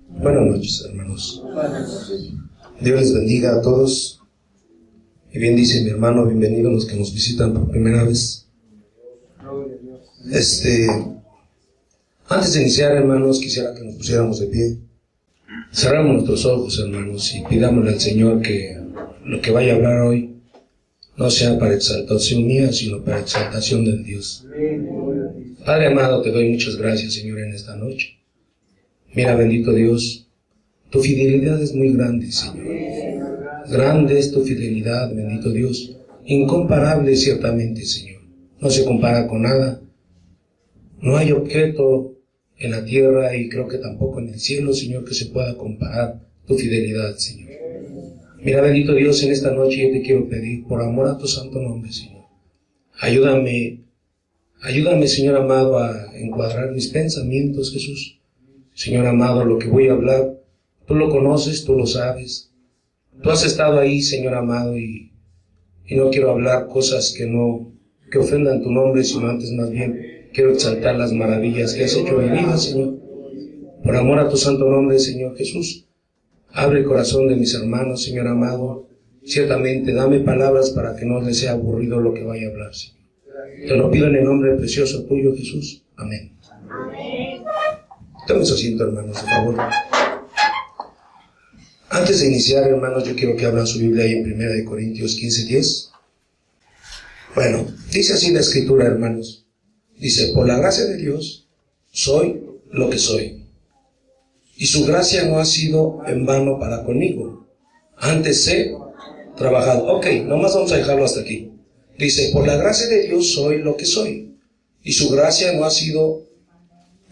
Buenas noches, hermanos. Dios les bendiga a todos. Y bien dice mi hermano, bienvenidos los que nos visitan por primera vez. Antes de iniciar, hermanos, quisiera que nos pusiéramos de pie. Cerramos nuestros ojos, hermanos, y pidámosle al Señor que lo que vaya a hablar hoy no sea para exaltación mía, sino para exaltación de Dios. Padre amado, te doy muchas gracias, Señor, en esta noche. Mira, bendito Dios, tu fidelidad es muy grande, Señor. Grande es tu fidelidad, bendito Dios. Incomparable, ciertamente, Señor. No se compara con nada. No hay objeto en la tierra y creo que tampoco en el cielo, Señor, que se pueda comparar tu fidelidad, Señor. Mira, bendito Dios, en esta noche yo te quiero pedir, por amor a tu santo nombre, Señor. Ayúdame, Señor amado, a encuadrar mis pensamientos, Jesús. Señor amado, lo que voy a hablar, tú lo conoces, tú lo sabes. Tú has estado ahí, Señor amado, y no quiero hablar cosas que ofendan tu nombre, sino antes más bien quiero exaltar las maravillas que has hecho en mi vida, Señor. Por amor a tu santo nombre, Señor Jesús, abre el corazón de mis hermanos, Señor amado. Ciertamente, dame palabras para que no les sea aburrido lo que vaya a hablar, Señor. Te lo pido en el nombre precioso tuyo, Jesús. Amén. Tomen su asiento, hermanos, por favor. Antes de iniciar, hermanos, yo quiero que abran su Biblia ahí en 1 Corintios 15:10. Bueno, dice así la Escritura, hermanos. Dice, por la gracia de Dios, soy lo que soy. Y su gracia no ha sido en vano para conmigo. Antes he trabajado. Ok, nomás vamos a dejarlo hasta aquí. Dice, por la gracia de Dios soy lo que soy. Y su gracia no ha sido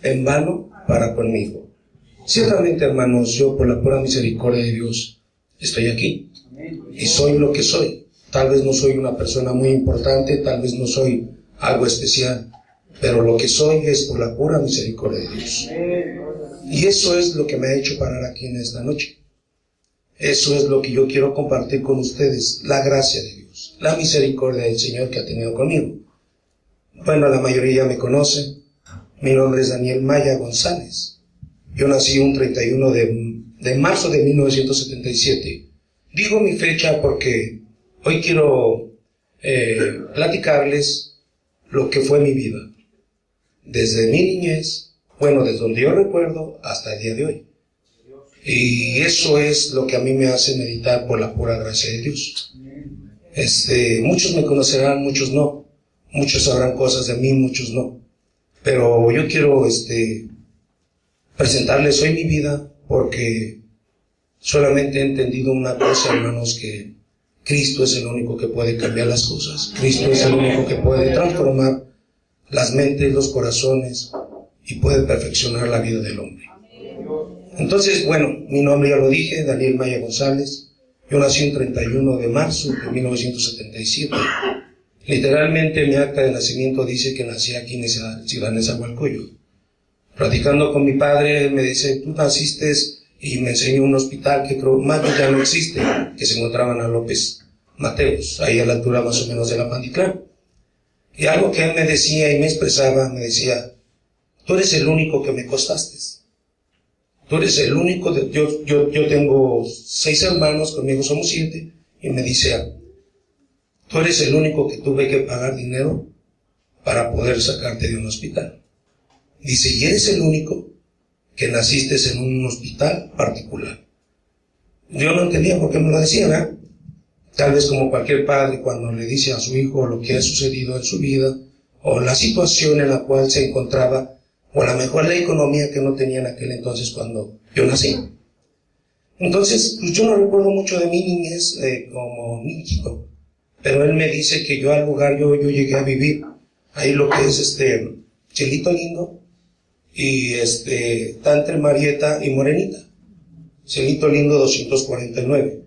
en vano para conmigo. Ciertamente, hermanos, yo por la pura misericordia de Dios estoy aquí. Y soy lo que soy. Tal vez no soy una persona muy importante, tal vez no soy algo especial. Pero lo que soy es por la pura misericordia de Dios. Y eso es lo que me ha hecho parar aquí en esta noche. Eso es lo que yo quiero compartir con ustedes, la gracia de Dios, la misericordia del Señor que ha tenido conmigo. Bueno, la mayoría me conoce. Mi nombre es Daniel Maya González. Yo nací un 31 de marzo de 1977. Digo mi fecha porque hoy quiero platicarles lo que fue mi vida. Desde mi niñez, bueno, desde donde yo recuerdo hasta el día de hoy. Y eso es lo que a mí me hace meditar por la pura gracia de Dios. Muchos me conocerán, muchos no. Muchos sabrán cosas de mí, muchos no. Pero yo quiero presentarles hoy mi vida porque solamente he entendido una cosa, hermanos, que Cristo es el único que puede cambiar las cosas. Cristo es el único que puede transformar las mentes, los corazones y puede perfeccionar la vida del hombre. Entonces, bueno, mi nombre ya lo dije, Daniel Maya González. Yo nací un 31 de marzo de 1977. Literalmente mi acta de nacimiento dice que nací aquí en Ciudad Nezahualcóyotl. Platicando con mi padre, él me dice, tú naciste, y me enseñó un hospital que creo más ya no existe, que se encontraba en López Mateos, ahí a la altura más o menos de la Pantitlán. Y algo que él me decía y me expresaba, me decía, tú eres el único que me costaste. Tú eres el único, yo tengo 6 hermanos, conmigo somos 7, y me dice, tú eres el único que tuve que pagar dinero para poder sacarte de un hospital. Dice, y eres el único que naciste en un hospital particular. Yo no entendía por qué me lo decía, ¿verdad? Tal vez como cualquier padre cuando le dice a su hijo lo que ha sucedido en su vida, o la situación en la cual se encontraba, o a lo mejor la economía que no tenía en aquel entonces cuando yo nací. Entonces, pues yo no recuerdo mucho de mi niñez como niño, pero él me dice que yo al lugar, yo llegué a vivir ahí lo que es Chelito Lindo, y está entre Marieta y Morenita. Chelito Lindo 249.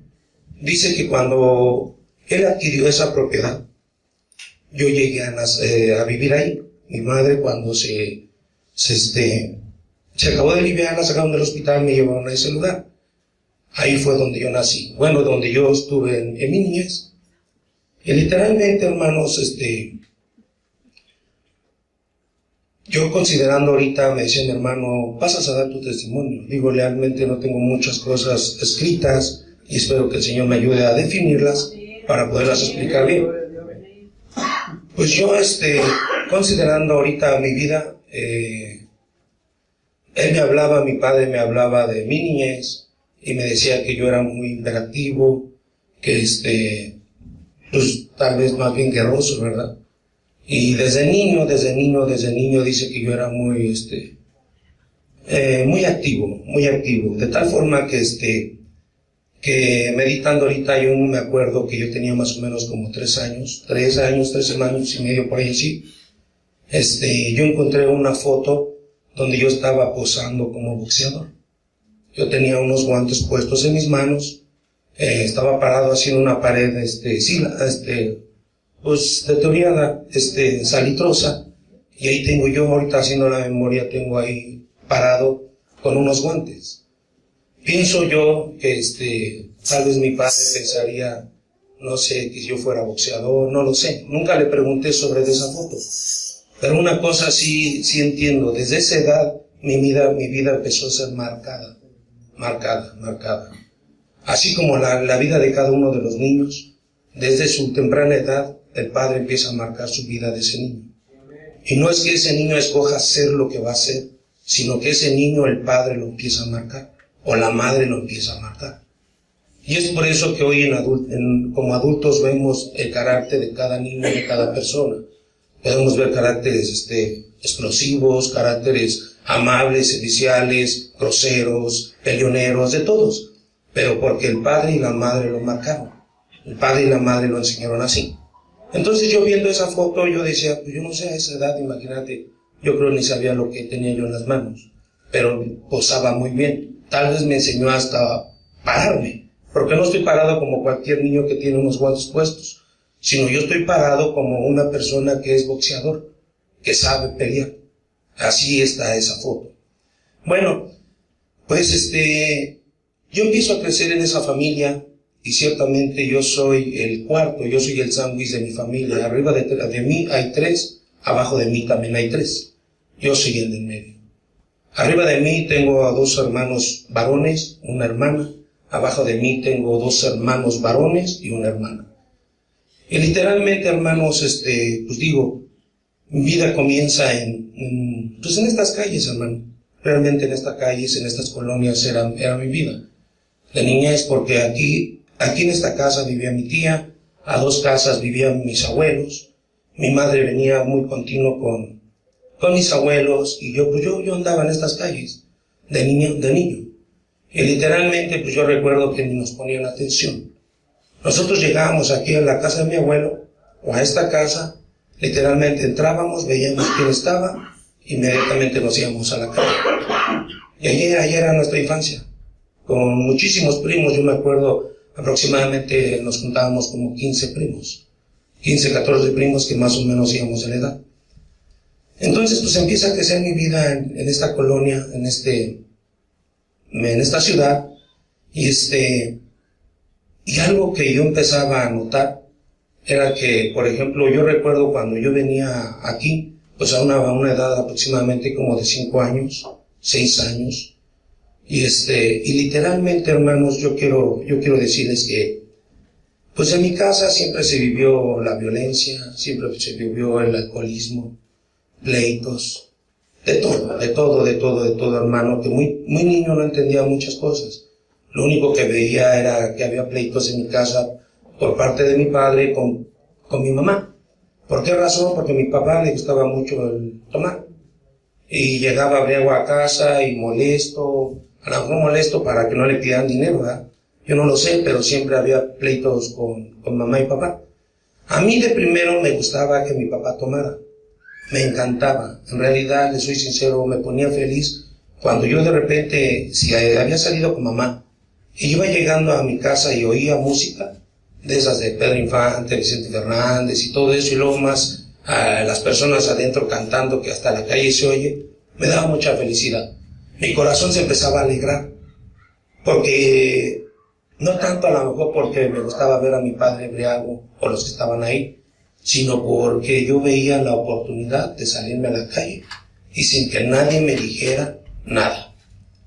Dice que cuando él adquirió esa propiedad, yo llegué a vivir ahí. Mi madre cuando se acabó de aliviar, la sacaron del hospital, me llevaron a ese lugar. Ahí fue donde yo nací. Bueno, donde yo estuve en mi niñez. Y literalmente, hermanos, yo considerando ahorita, me decía mi hermano, pasas a dar tu testimonio. Digo, realmente no tengo muchas cosas escritas y espero que el Señor me ayude a definirlas para poderlas explicar bien. Pues yo, considerando ahorita mi vida, él me hablaba, mi padre me hablaba de mi niñez y me decía que yo era muy hiperactivo, que pues tal vez más bien guerroso, ¿verdad? Y desde niño dice que yo era muy, muy activo, de tal forma que meditando ahorita yo me acuerdo que yo tenía más o menos como 3 años y medio, por ahí así. Yo encontré una foto donde yo estaba posando como boxeador. Yo tenía unos guantes puestos en mis manos, estaba parado así en una pared, pues de teoría, salitrosa, y ahí tengo yo, ahorita haciendo la memoria, tengo ahí parado con unos guantes. Pienso yo que, tal vez mi padre pensaría, no sé, que yo fuera boxeador, no lo sé, nunca le pregunté sobre esa foto. Pero una cosa sí entiendo, desde esa edad mi vida empezó a ser marcada. Así como la vida de cada uno de los niños, desde su temprana edad, el padre empieza a marcar su vida de ese niño. Y no es que ese niño escoja ser lo que va a ser, sino que ese niño el padre lo empieza a marcar, o la madre lo empieza a marcar. Y es por eso que hoy como adultos vemos el carácter de cada niño, de cada persona. Podemos ver caracteres explosivos, caracteres amables, serviciales, groseros, peleoneros, de todos. Pero porque el padre y la madre lo marcaron. El padre y la madre lo enseñaron así. Entonces yo viendo esa foto, yo decía, pues yo no sé a esa edad, imagínate, yo creo ni sabía lo que tenía yo en las manos. Pero posaba muy bien. Tal vez me enseñó hasta pararme. Porque no estoy parado como cualquier niño que tiene unos guantes puestos, sino yo estoy parado como una persona que es boxeador, que sabe pelear. Así está esa foto. Bueno, pues yo empiezo a crecer en esa familia y ciertamente yo soy el cuarto, yo soy el sándwich de mi familia. Arriba de mí hay 3, abajo de mí también hay 3. Yo soy el del medio. Arriba de mí tengo a 2 hermanos varones, una hermana. Abajo de mí tengo 2 hermanos varones y una hermana. Y literalmente, hermanos, pues digo, mi vida comienza pues en estas calles, hermano. Realmente en estas calles, en estas colonias era mi vida. De niñez, porque aquí en esta casa vivía mi tía, a 2 casas vivían mis abuelos. Mi madre venía muy continuo con mis abuelos y yo andaba en estas calles de niño. Y literalmente, pues yo recuerdo que ni nos ponían atención. Nosotros llegábamos aquí a la casa de mi abuelo, o a esta casa, literalmente entrábamos, veíamos quién estaba, inmediatamente nos íbamos a la calle. Y allí era nuestra infancia, con muchísimos primos. Yo me acuerdo, aproximadamente nos juntábamos como 15 primos, 15, 14 primos que más o menos íbamos en edad. Entonces, pues empieza a crecer mi vida en esta colonia, en esta ciudad, y algo que yo empezaba a notar era que, por ejemplo, yo recuerdo cuando yo venía aquí, pues a una edad aproximadamente como de 5 años, 6 años, y literalmente, hermanos, yo quiero decirles que, pues en mi casa siempre se vivió la violencia, siempre se vivió el alcoholismo, pleitos, de todo, hermano, que muy niño no entendía muchas cosas. Lo único que veía era que había pleitos en mi casa por parte de mi padre con mi mamá. ¿Por qué razón? Porque a mi papá le gustaba mucho el tomar. Y llegaba briago a casa y molesto, a lo mejor molesto para que no le pidan dinero, ¿verdad? Yo no lo sé, pero siempre había pleitos con mamá y papá. A mí de primero me gustaba que mi papá tomara. Me encantaba. En realidad, le soy sincero, me ponía feliz cuando yo de repente, si había salido con mamá, y iba llegando a mi casa y oía música, de esas de Pedro Infante, Vicente Fernández y todo eso, y luego más a las personas adentro cantando que hasta la calle se oye, me daba mucha felicidad. Mi corazón se empezaba a alegrar, porque no tanto a lo mejor porque me gustaba ver a mi padre embriago o los que estaban ahí, sino porque yo veía la oportunidad de salirme a la calle y sin que nadie me dijera nada.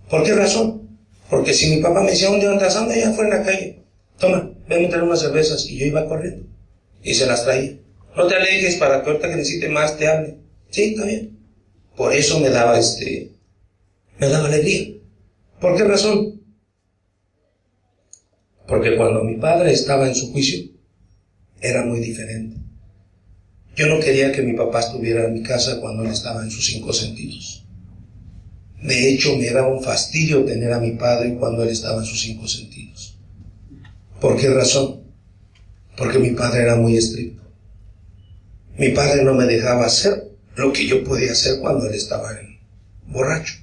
¿Por qué razón? Porque si mi papá me decía, ¿dónde andas? Anda allá afuera en la calle. Toma, ven a traer unas cervezas. Y yo iba corriendo y se las traía. No te alejes para que ahorita que necesite más te hable. Sí, está bien. Por eso me daba alegría. ¿Por qué razón? Porque cuando mi padre estaba en su juicio, era muy diferente. Yo no quería que mi papá estuviera en mi casa cuando él estaba en sus 5 sentidos. De hecho, me era un fastidio tener a mi padre cuando él estaba en sus 5 sentidos. ¿Por qué razón? Porque mi padre era muy estricto. Mi padre no me dejaba hacer lo que yo podía hacer cuando él estaba borracho.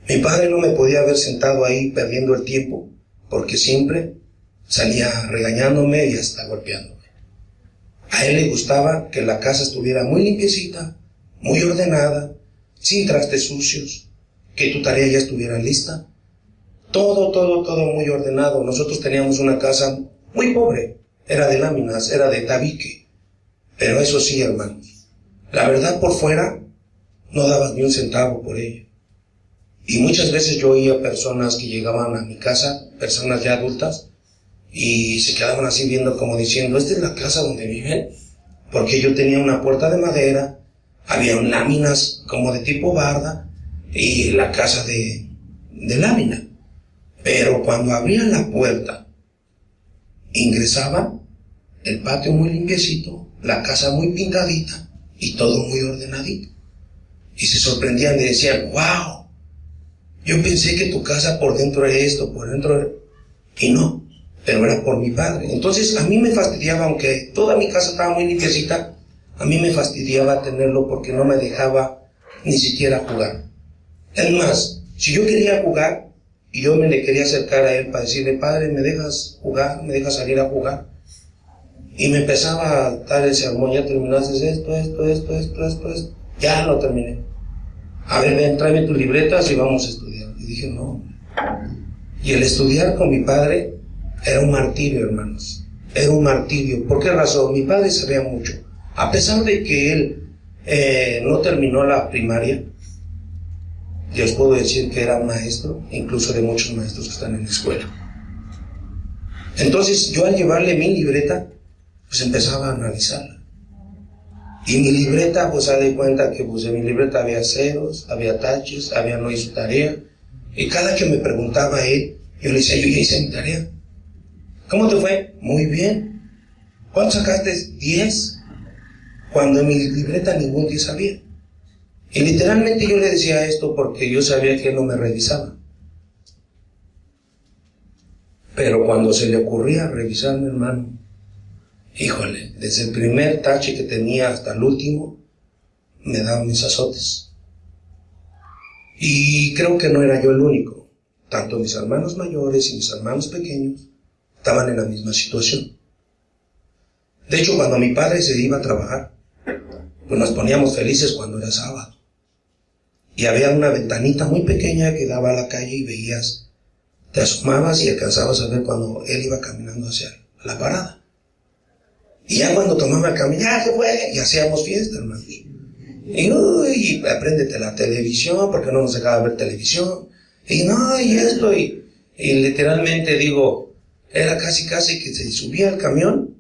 Mi padre no me podía haber sentado ahí perdiendo el tiempo, porque siempre salía regañándome y hasta golpeándome. A él le gustaba que la casa estuviera muy limpiecita, muy ordenada, sin trastes sucios, que tu tarea ya estuviera lista. Todo muy ordenado. Nosotros teníamos una casa muy pobre, era de láminas, era de tabique. Pero eso sí, hermanos, la verdad por fuera no dabas ni un centavo por ella. Y muchas veces yo oía personas que llegaban a mi casa, personas ya adultas, y se quedaban así viendo como diciendo, ¿esta es la casa donde viven? Porque yo tenía una puerta de madera, había láminas como de tipo barda, y la casa de lámina. Pero cuando abrían la puerta, ingresaba el patio muy limpiecito, la casa muy pintadita, y todo muy ordenadito. Y se sorprendían y decían, wow, yo pensé que tu casa por dentro era esto, por dentro era... Y no, pero era por mi padre. Entonces a mí me fastidiaba, aunque toda mi casa estaba muy limpiecita, a mí me fastidiaba tenerlo porque no me dejaba ni siquiera jugar. Es más, si yo quería jugar y yo me le quería acercar a él para decirle, padre, ¿me dejas jugar? ¿Me dejas salir a jugar? Y me empezaba a dar el sermón, ya terminaste esto, ya lo terminé. A ver, ven, tráeme tus libretas y vamos a estudiar. Y dije, no. Y el estudiar con mi padre era un martirio, hermanos. Era un martirio. ¿Por qué razón? Mi padre sabía mucho. A pesar de que él no terminó la primaria, yo os puedo decir que era maestro, incluso de muchos maestros que están en la escuela. Entonces, yo al llevarle mi libreta, pues empezaba a analizarla. Y mi libreta, pues se da cuenta que pues en mi libreta había ceros, había taches, había no hizo tarea. Y cada que me preguntaba él, yo le decía, yo ya hice mi tarea. ¿Cómo te fue? Muy bien. ¿Cuánto sacaste? 10. Cuando en mi libreta ningún 10 había. Y literalmente yo le decía esto porque yo sabía que él no me revisaba. Pero cuando se le ocurría revisarme, hermano, híjole, desde el primer tache que tenía hasta el último, me daba mis azotes. Y creo que no era yo el único. Tanto mis hermanos mayores y mis hermanos pequeños estaban en la misma situación. De hecho, cuando mi padre se iba a trabajar, pues nos poníamos felices cuando era sábado. Y había una ventanita muy pequeña que daba a la calle y veías, te asomabas y alcanzabas a ver cuando él iba caminando hacia la parada. Y ya cuando tomaba el camino, ya se fue, y hacíamos fiesta, hermano. Y apréndete la televisión, porque no nos dejaba ver televisión. Y no, y esto, y literalmente digo, era casi que se subía al camión,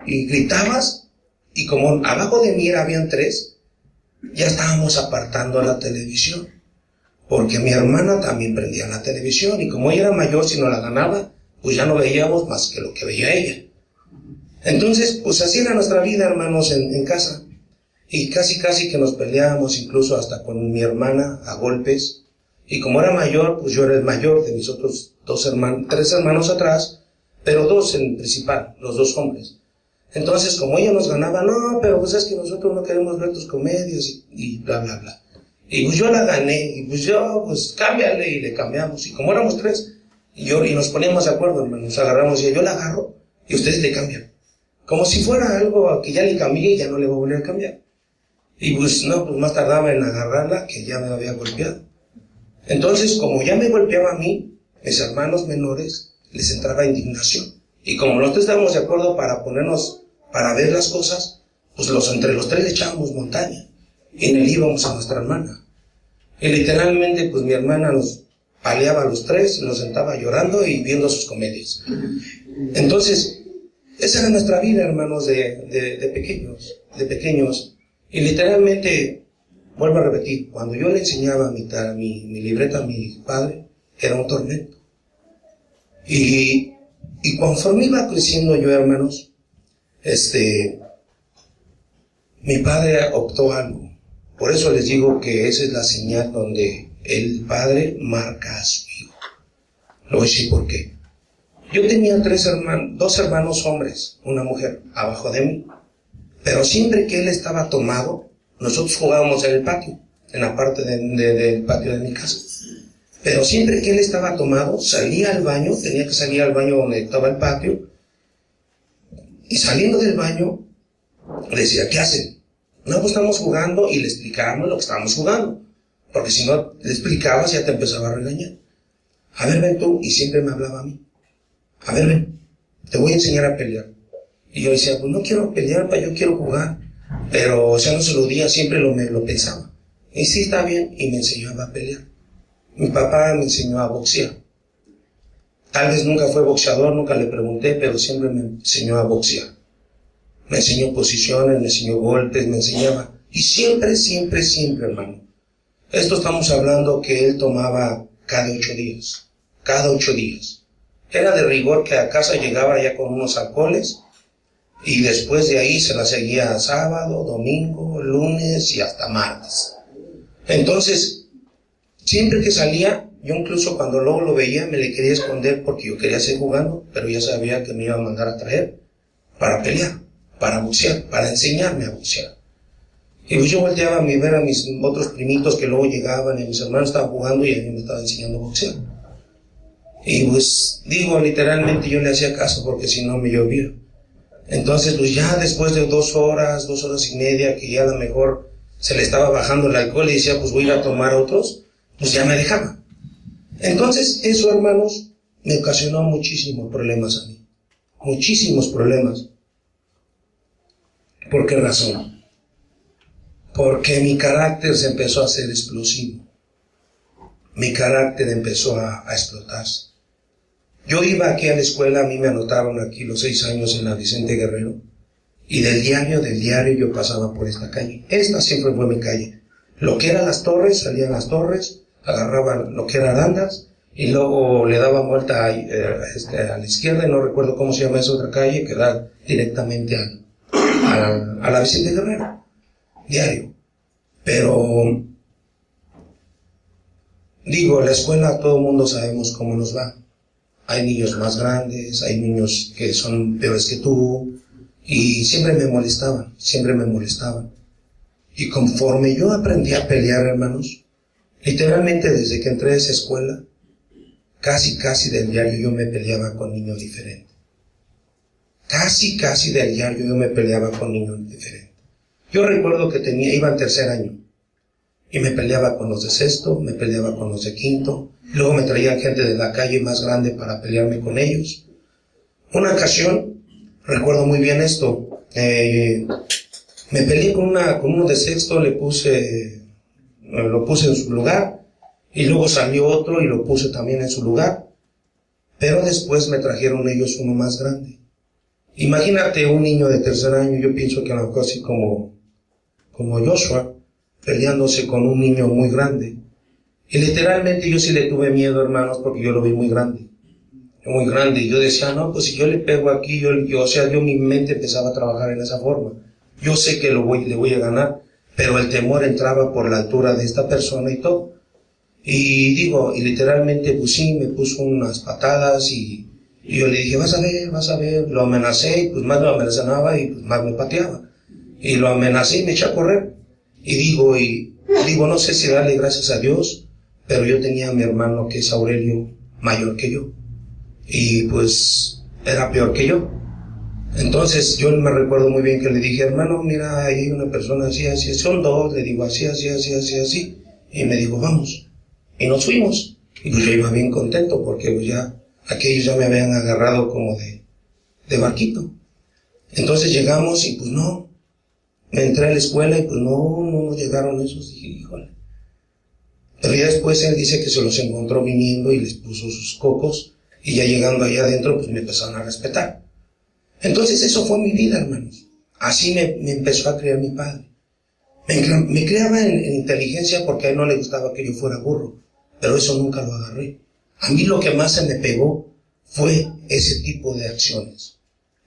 y gritabas, y como abajo de mí habían 3, ya estábamos apartando la televisión. Porque mi hermana también prendía la televisión, y como ella era mayor, si no la ganaba, pues ya no veíamos más que lo que veía ella. Entonces, pues así era nuestra vida, hermanos, en casa. Y casi que nos peleábamos, incluso hasta con mi hermana, a golpes. Y como era mayor, pues yo era el mayor de mis otros 3 hermanos atrás, pero 2 en principal, los 2 hombres. Entonces, como ella nos ganaba, no, pero pues es que nosotros no queremos ver tus comedias y bla, bla, bla. Y pues yo la gané, y pues yo, pues cámbiale, y le cambiamos. Y como éramos 3, y nos poníamos de acuerdo, hermanos, nos agarramos, y yo la agarro, y ustedes le cambian. Como si fuera algo que ya le cambié y ya no le voy a volver a cambiar. Y pues no, pues más tardaba en agarrarla que ya me había golpeado. Entonces, como ya me golpeaba a mí, mis hermanos menores, les entraba indignación. Y como nosotros estábamos de acuerdo para ponernos, para ver las cosas, pues entre los 3 le echábamos montaña. Y en él íbamos a nuestra hermana. Y literalmente, pues mi hermana nos paleaba a los tres, nos sentaba llorando y viendo sus comedias. Entonces, esa era nuestra vida, hermanos, de pequeños. Y literalmente, vuelvo a repetir, cuando yo le enseñaba mi libreta a mi padre, era un tormento. Y conforme iba creciendo yo, hermanos, mi padre optó algo. Por eso les digo que esa es la señal donde el padre marca a su hijo. Lo voy a decir por qué. Yo tenía dos hermanos hombres, una mujer, abajo de mí. Pero siempre que él estaba tomado, nosotros jugábamos en el patio, en la parte del patio de mi casa. Pero siempre que él estaba tomado, salía al baño, tenía que salir al baño donde estaba el patio, y saliendo del baño, le decía, ¿qué hacen? No, pues estamos jugando, y le explicábamos lo que estábamos jugando, porque si no le explicabas ya te empezaba a regañar. A ver, ven tú, y siempre me hablaba a mí. A ver, ven, te voy a enseñar a pelear. Y yo decía, pues no quiero pelear, yo quiero jugar. Pero, o sea, no se lo diga, siempre lo pensaba. Y sí, está bien, y me enseñaba a pelear. Mi papá me enseñó a boxear. Tal vez nunca fue boxeador, nunca le pregunté, pero siempre me enseñó a boxear. Me enseñó posiciones, me enseñó golpes, me enseñaba. Y siempre, hermano. Esto estamos hablando que él tomaba cada 8 días. Cada 8 días. Era de rigor que a casa llegaba ya con unos alcoholes, y después de ahí se la seguía sábado, domingo, lunes y hasta martes. Entonces, siempre que salía, yo incluso cuando luego lo veía me le quería esconder porque yo quería seguir jugando, pero ya sabía que me iba a mandar a traer para pelear, para boxear, para enseñarme a boxear. Y pues yo volteaba a ver a mis otros primitos que luego llegaban y mis hermanos estaban jugando y a mí me estaba enseñando a boxear. Y pues digo, literalmente yo le hacía caso porque si no me llovía. Entonces pues ya después de 2 horas, 2 horas y media, que ya a lo mejor se le estaba bajando el alcohol y decía pues voy a ir a tomar otros, pues ya me dejaba. Entonces eso, hermanos, me ocasionó muchísimos problemas a mí. Muchísimos problemas. ¿Por qué razón? Porque mi carácter se empezó a hacer explosivo. Mi carácter empezó a explotarse. Yo iba aquí a la escuela, a mí me anotaron aquí los 6 años en la Vicente Guerrero, y del diario yo pasaba por esta calle. Esta siempre fue mi calle. Lo que eran las torres, salían las torres, agarraba lo que eran arandas, y luego le daba vuelta a la izquierda, y no recuerdo cómo se llama esa otra calle, que da directamente a la Vicente Guerrero, diario. Pero, digo, la escuela todo el mundo sabemos cómo nos va. Hay niños más grandes, hay niños que son peores que tú, y siempre me molestaban. Y conforme yo aprendí a pelear, hermanos, literalmente desde que entré a esa escuela, casi del diario yo me peleaba con niños diferentes. Casi del diario yo me peleaba con niños diferentes. Yo recuerdo que iba en 3er año, y me peleaba con los de 6º, me peleaba con los de 5º, luego me traían gente de la calle más grande para pelearme con ellos. Una ocasión, recuerdo muy bien esto, me peleé con uno de 6º, lo puse en su lugar, y luego salió otro y lo puse también en su lugar, pero después me trajeron ellos uno más grande. Imagínate un niño de 3er año, yo pienso que a lo mejor así como Joshua, peleándose con un niño muy grande. Y literalmente yo sí le tuve miedo, hermanos, porque yo lo vi muy grande, y yo decía, no, pues si yo le pego aquí, mi mente empezaba a trabajar en esa forma. Yo sé que le voy a ganar, pero el temor entraba por la altura de esta persona y todo. Y literalmente, pues sí, me puso unas patadas y yo le dije, vas a ver, lo amenacé, y pues más lo amenazaba y pues más me pateaba. Y lo amenacé y me eché a correr. Y digo, no sé si darle gracias a Dios, pero yo tenía a mi hermano que es Aurelio, mayor que yo, y pues era peor que yo. Entonces yo me recuerdo muy bien que le dije, hermano, mira, ahí hay una persona así, son 2, le digo así, y me dijo, vamos, y nos fuimos, y pues yo iba bien contento, porque pues ya, aquellos ya me habían agarrado como de barquito. Entonces llegamos y pues no, me entré a la escuela y pues no llegaron esos, dije, híjole. Pero ya después él dice que se los encontró viniendo y les puso sus cocos, y ya llegando allá adentro, pues me empezaron a respetar. Entonces eso fue mi vida, hermanos. Así me empezó a criar mi padre. Me criaba en inteligencia porque a él no le gustaba que yo fuera burro, pero eso nunca lo agarré. A mí lo que más se me pegó fue ese tipo de acciones,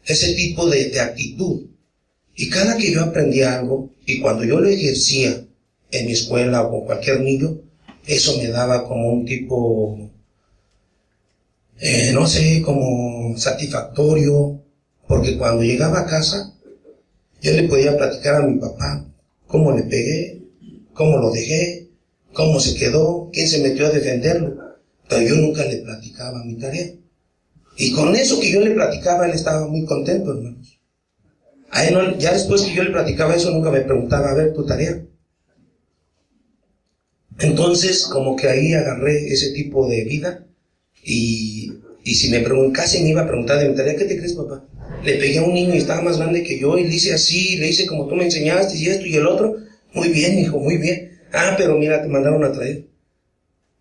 ese tipo de actitud. Y cada que yo aprendía algo, y cuando yo lo ejercía en mi escuela o con cualquier niño, eso me daba como un tipo, no sé, como satisfactorio, porque cuando llegaba a casa, yo le podía platicar a mi papá cómo le pegué, cómo lo dejé, cómo se quedó, quién se metió a defenderlo, pero yo nunca le platicaba mi tarea. Y con eso que yo le platicaba, él estaba muy contento, hermanos. A él no, ya después que yo le platicaba eso, nunca me preguntaba, a ver, tu tarea. Entonces, como que ahí agarré ese tipo de vida, y si me casi me iba a preguntar de mi tarea, ¿qué te crees, papá? Le pegué a un niño y estaba más grande que yo, y le hice así, le hice como tú me enseñaste, y esto y el otro. Muy bien, hijo, muy bien. Ah, pero mira, te mandaron a traer.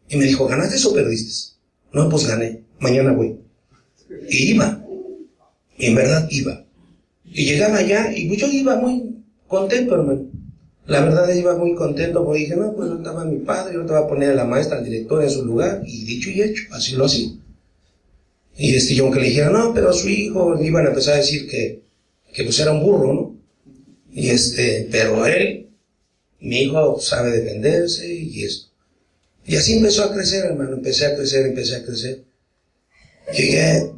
Y me dijo, ¿ganaste o perdiste? No, pues gané, mañana voy. Y iba, y en verdad iba. Y llegaba allá, y yo iba muy contento, hermano. La verdad, iba muy contento, porque dije, no, pues no estaba mi padre, yo te voy a poner a la maestra, al director en su lugar, y dicho y hecho, así lo hacía. Y yo aunque le dijera, no, pero a su hijo, le iban a empezar a decir que pues era un burro, ¿no? Y pero él, mi hijo sabe defenderse y esto. Y así empezó a crecer, hermano, empecé a crecer. Llegué,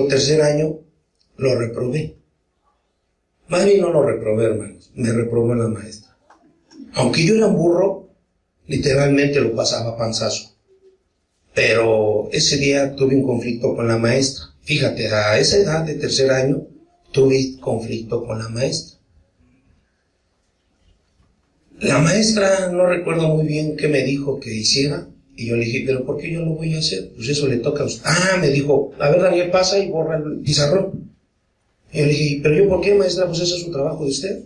tercer año, lo reprobé. Más bien no lo reprobé, hermanos, me reprobó la maestra. Aunque yo era un burro, literalmente lo pasaba panzazo. Pero ese día tuve un conflicto con la maestra. Fíjate, a esa edad de tercer año, tuve conflicto con la maestra. La maestra, no recuerdo muy bien qué me dijo que hiciera, y yo le dije, ¿pero por qué yo lo voy a hacer? Pues eso le toca a usted. Ah, me dijo, a ver, Daniel, pasa y borra el pizarrón. Y yo le dije, ¿pero yo por qué, maestra? Pues ese es su trabajo de usted.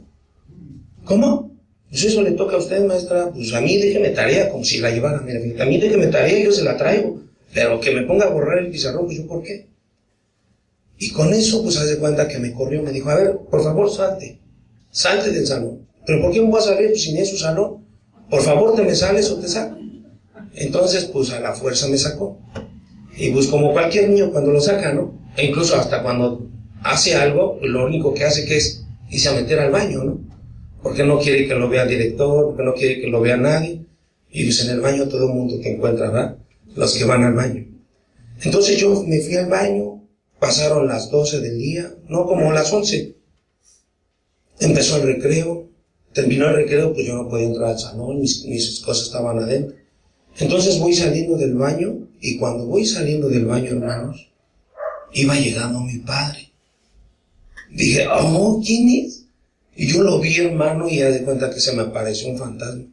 ¿Cómo? Pues eso le toca a usted, maestra. Pues a mí déjeme tarea, como si la llevara. Mira, a mí déjeme tarea, yo se la traigo. Pero que me ponga a borrar el pizarrón, pues yo por qué. Y con eso, pues hace cuenta que me corrió, me dijo, a ver, por favor, salte del salón. ¿Pero por qué me voy a salir pues, sin es su salón? Por favor, te me sales o te saco. Entonces, pues a la fuerza me sacó. Y pues como cualquier niño cuando lo saca, ¿no? E incluso hasta cuando hace algo, lo único que hace que es irse a meter al baño, ¿no? Porque no quiere que lo vea el director, porque no quiere que lo vea nadie. Y pues en el baño todo el mundo te encuentra, ¿verdad? Los que van al baño. Entonces yo me fui al baño, pasaron las 12 del día, no, como las 11. Empezó el recreo, terminó el recreo, pues yo no podía entrar al salón, mis cosas estaban adentro. Entonces voy saliendo del baño, y cuando voy saliendo del baño, hermanos, iba llegando mi padre. Dije, oh, ¿quién es? Y yo lo vi, hermano, y ya de cuenta que se me apareció un fantasma.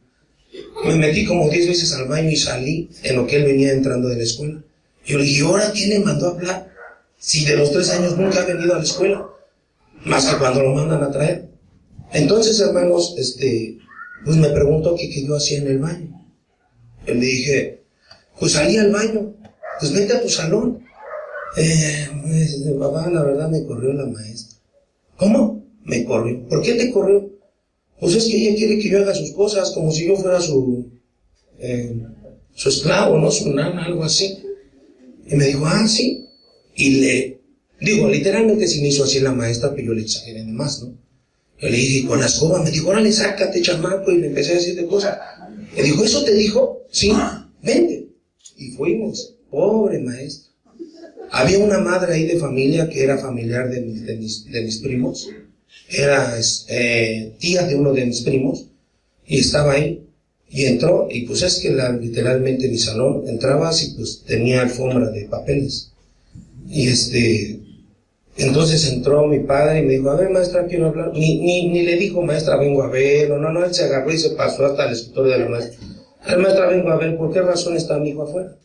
Me metí como 10 veces al baño y salí en lo que él venía entrando de la escuela. Yo le dije, ¿ahora quién le mandó a hablar? Si de los 3 años nunca ha venido a la escuela, más que cuando lo mandan a traer. Entonces, hermanos, pues me preguntó qué yo hacía en el baño. Yo le dije, pues salí al baño, pues vete a tu salón. Papá, la verdad me corrió la maestra. ¿Cómo? Me corrió. ¿Por qué te corrió? Pues es que ella quiere que yo haga sus cosas como si yo fuera su esclavo, ¿no? Su nana, algo así. Y me dijo, ah, sí. Y literalmente si me hizo así la maestra, pero yo le exageré de más, ¿no? Yo le dije, con la escoba, me dijo, órale, sácate, chamaco, y le empecé a decir de cosas. Le dijo, ¿eso te dijo? Sí, vente. Y fuimos. Pobre maestra. Había una madre ahí de familia que era familiar de mis primos. Era tía de uno de mis primos. Y estaba ahí. Y entró, y pues es que literalmente mi salón, entrabas y pues tenía alfombra de papeles. Y entonces entró mi padre y me dijo, a ver, maestra, quiero hablar. Ni le dijo, maestra, vengo a ver. No, él se agarró y se pasó hasta el escritorio de la maestra. A ver, maestra, vengo a ver, ¿por qué razón está mi hijo afuera?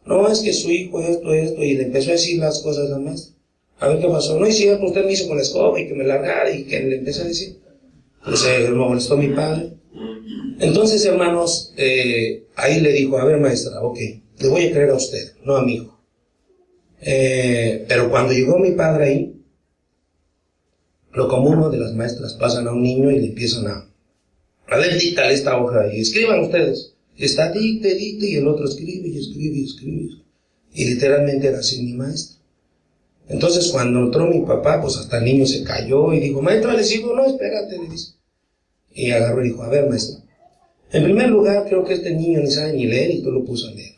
No, es que su hijo esto, y le empezó a decir las cosas a la maestra. A ver qué pasó. No, y si usted me hizo con la escoba y que me largara y que le empecé a decir. Pues lo molestó mi padre. Entonces, hermanos, ahí le dijo, a ver, maestra, ok, le voy a creer a usted, no a mi hijo. Pero cuando llegó mi padre ahí, lo común de las maestras, pasan a un niño y le empiezan a ver, díctale esta hoja y escriban ustedes. Está dicte, dicte, y el otro escribe y escribe y escribe. Y literalmente era así mi maestra. Entonces cuando entró mi papá, pues hasta el niño se cayó y dijo, maestra, le sigo, no, espérate, le dice. Y agarró y dijo, a ver, maestra, en primer lugar, creo que este niño ni sabe ni leer y tú lo puso a leer.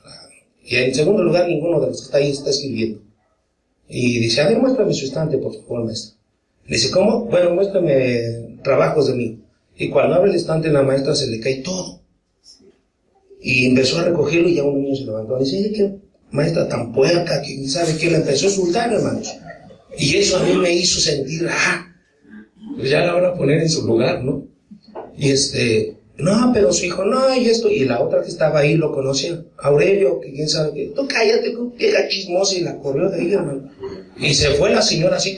Y en segundo lugar, ninguno de los que está ahí está escribiendo. Y dice, a ver, muéstrame su estante, por favor, maestra. Le dice, ¿cómo? Bueno, muéstrame trabajos de mí. Y cuando abre el estante, la maestra se le cae todo. Y empezó a recogerlo y ya un niño se levantó. Le dice, ¿qué maestra tan puerca? Que sabe que le empezó a insultar, hermanos. Y eso a mí me hizo sentir, pues ya la van a poner en su lugar, ¿no? Y no, pero su hijo, no, y esto. Y la otra que estaba ahí lo conocía, Aurelio, que quién sabe qué. Tú cállate, que era chismosa, y la corrió de ahí, hermano. Y se fue la señora así,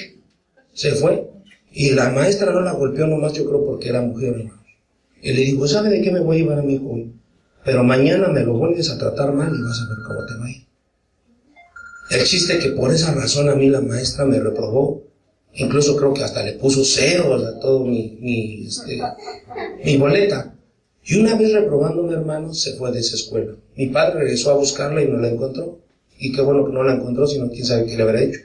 se fue. Y la maestra no la golpeó nomás, yo creo, porque era mujer, hermano. Y le dijo, ¿sabe de qué me voy a llevar a mi hijo hoy? Pero mañana me lo vuelves a tratar mal y vas a ver cómo te va a ir. El chiste que por esa razón a mí la maestra me reprobó. Incluso creo que hasta le puso ceros a todo mi boleta. Y una vez reprobándome, hermano, se fue de esa escuela. Mi padre regresó a buscarla y no la encontró. Y qué bueno que no la encontró, sino quién sabe qué le habrá hecho.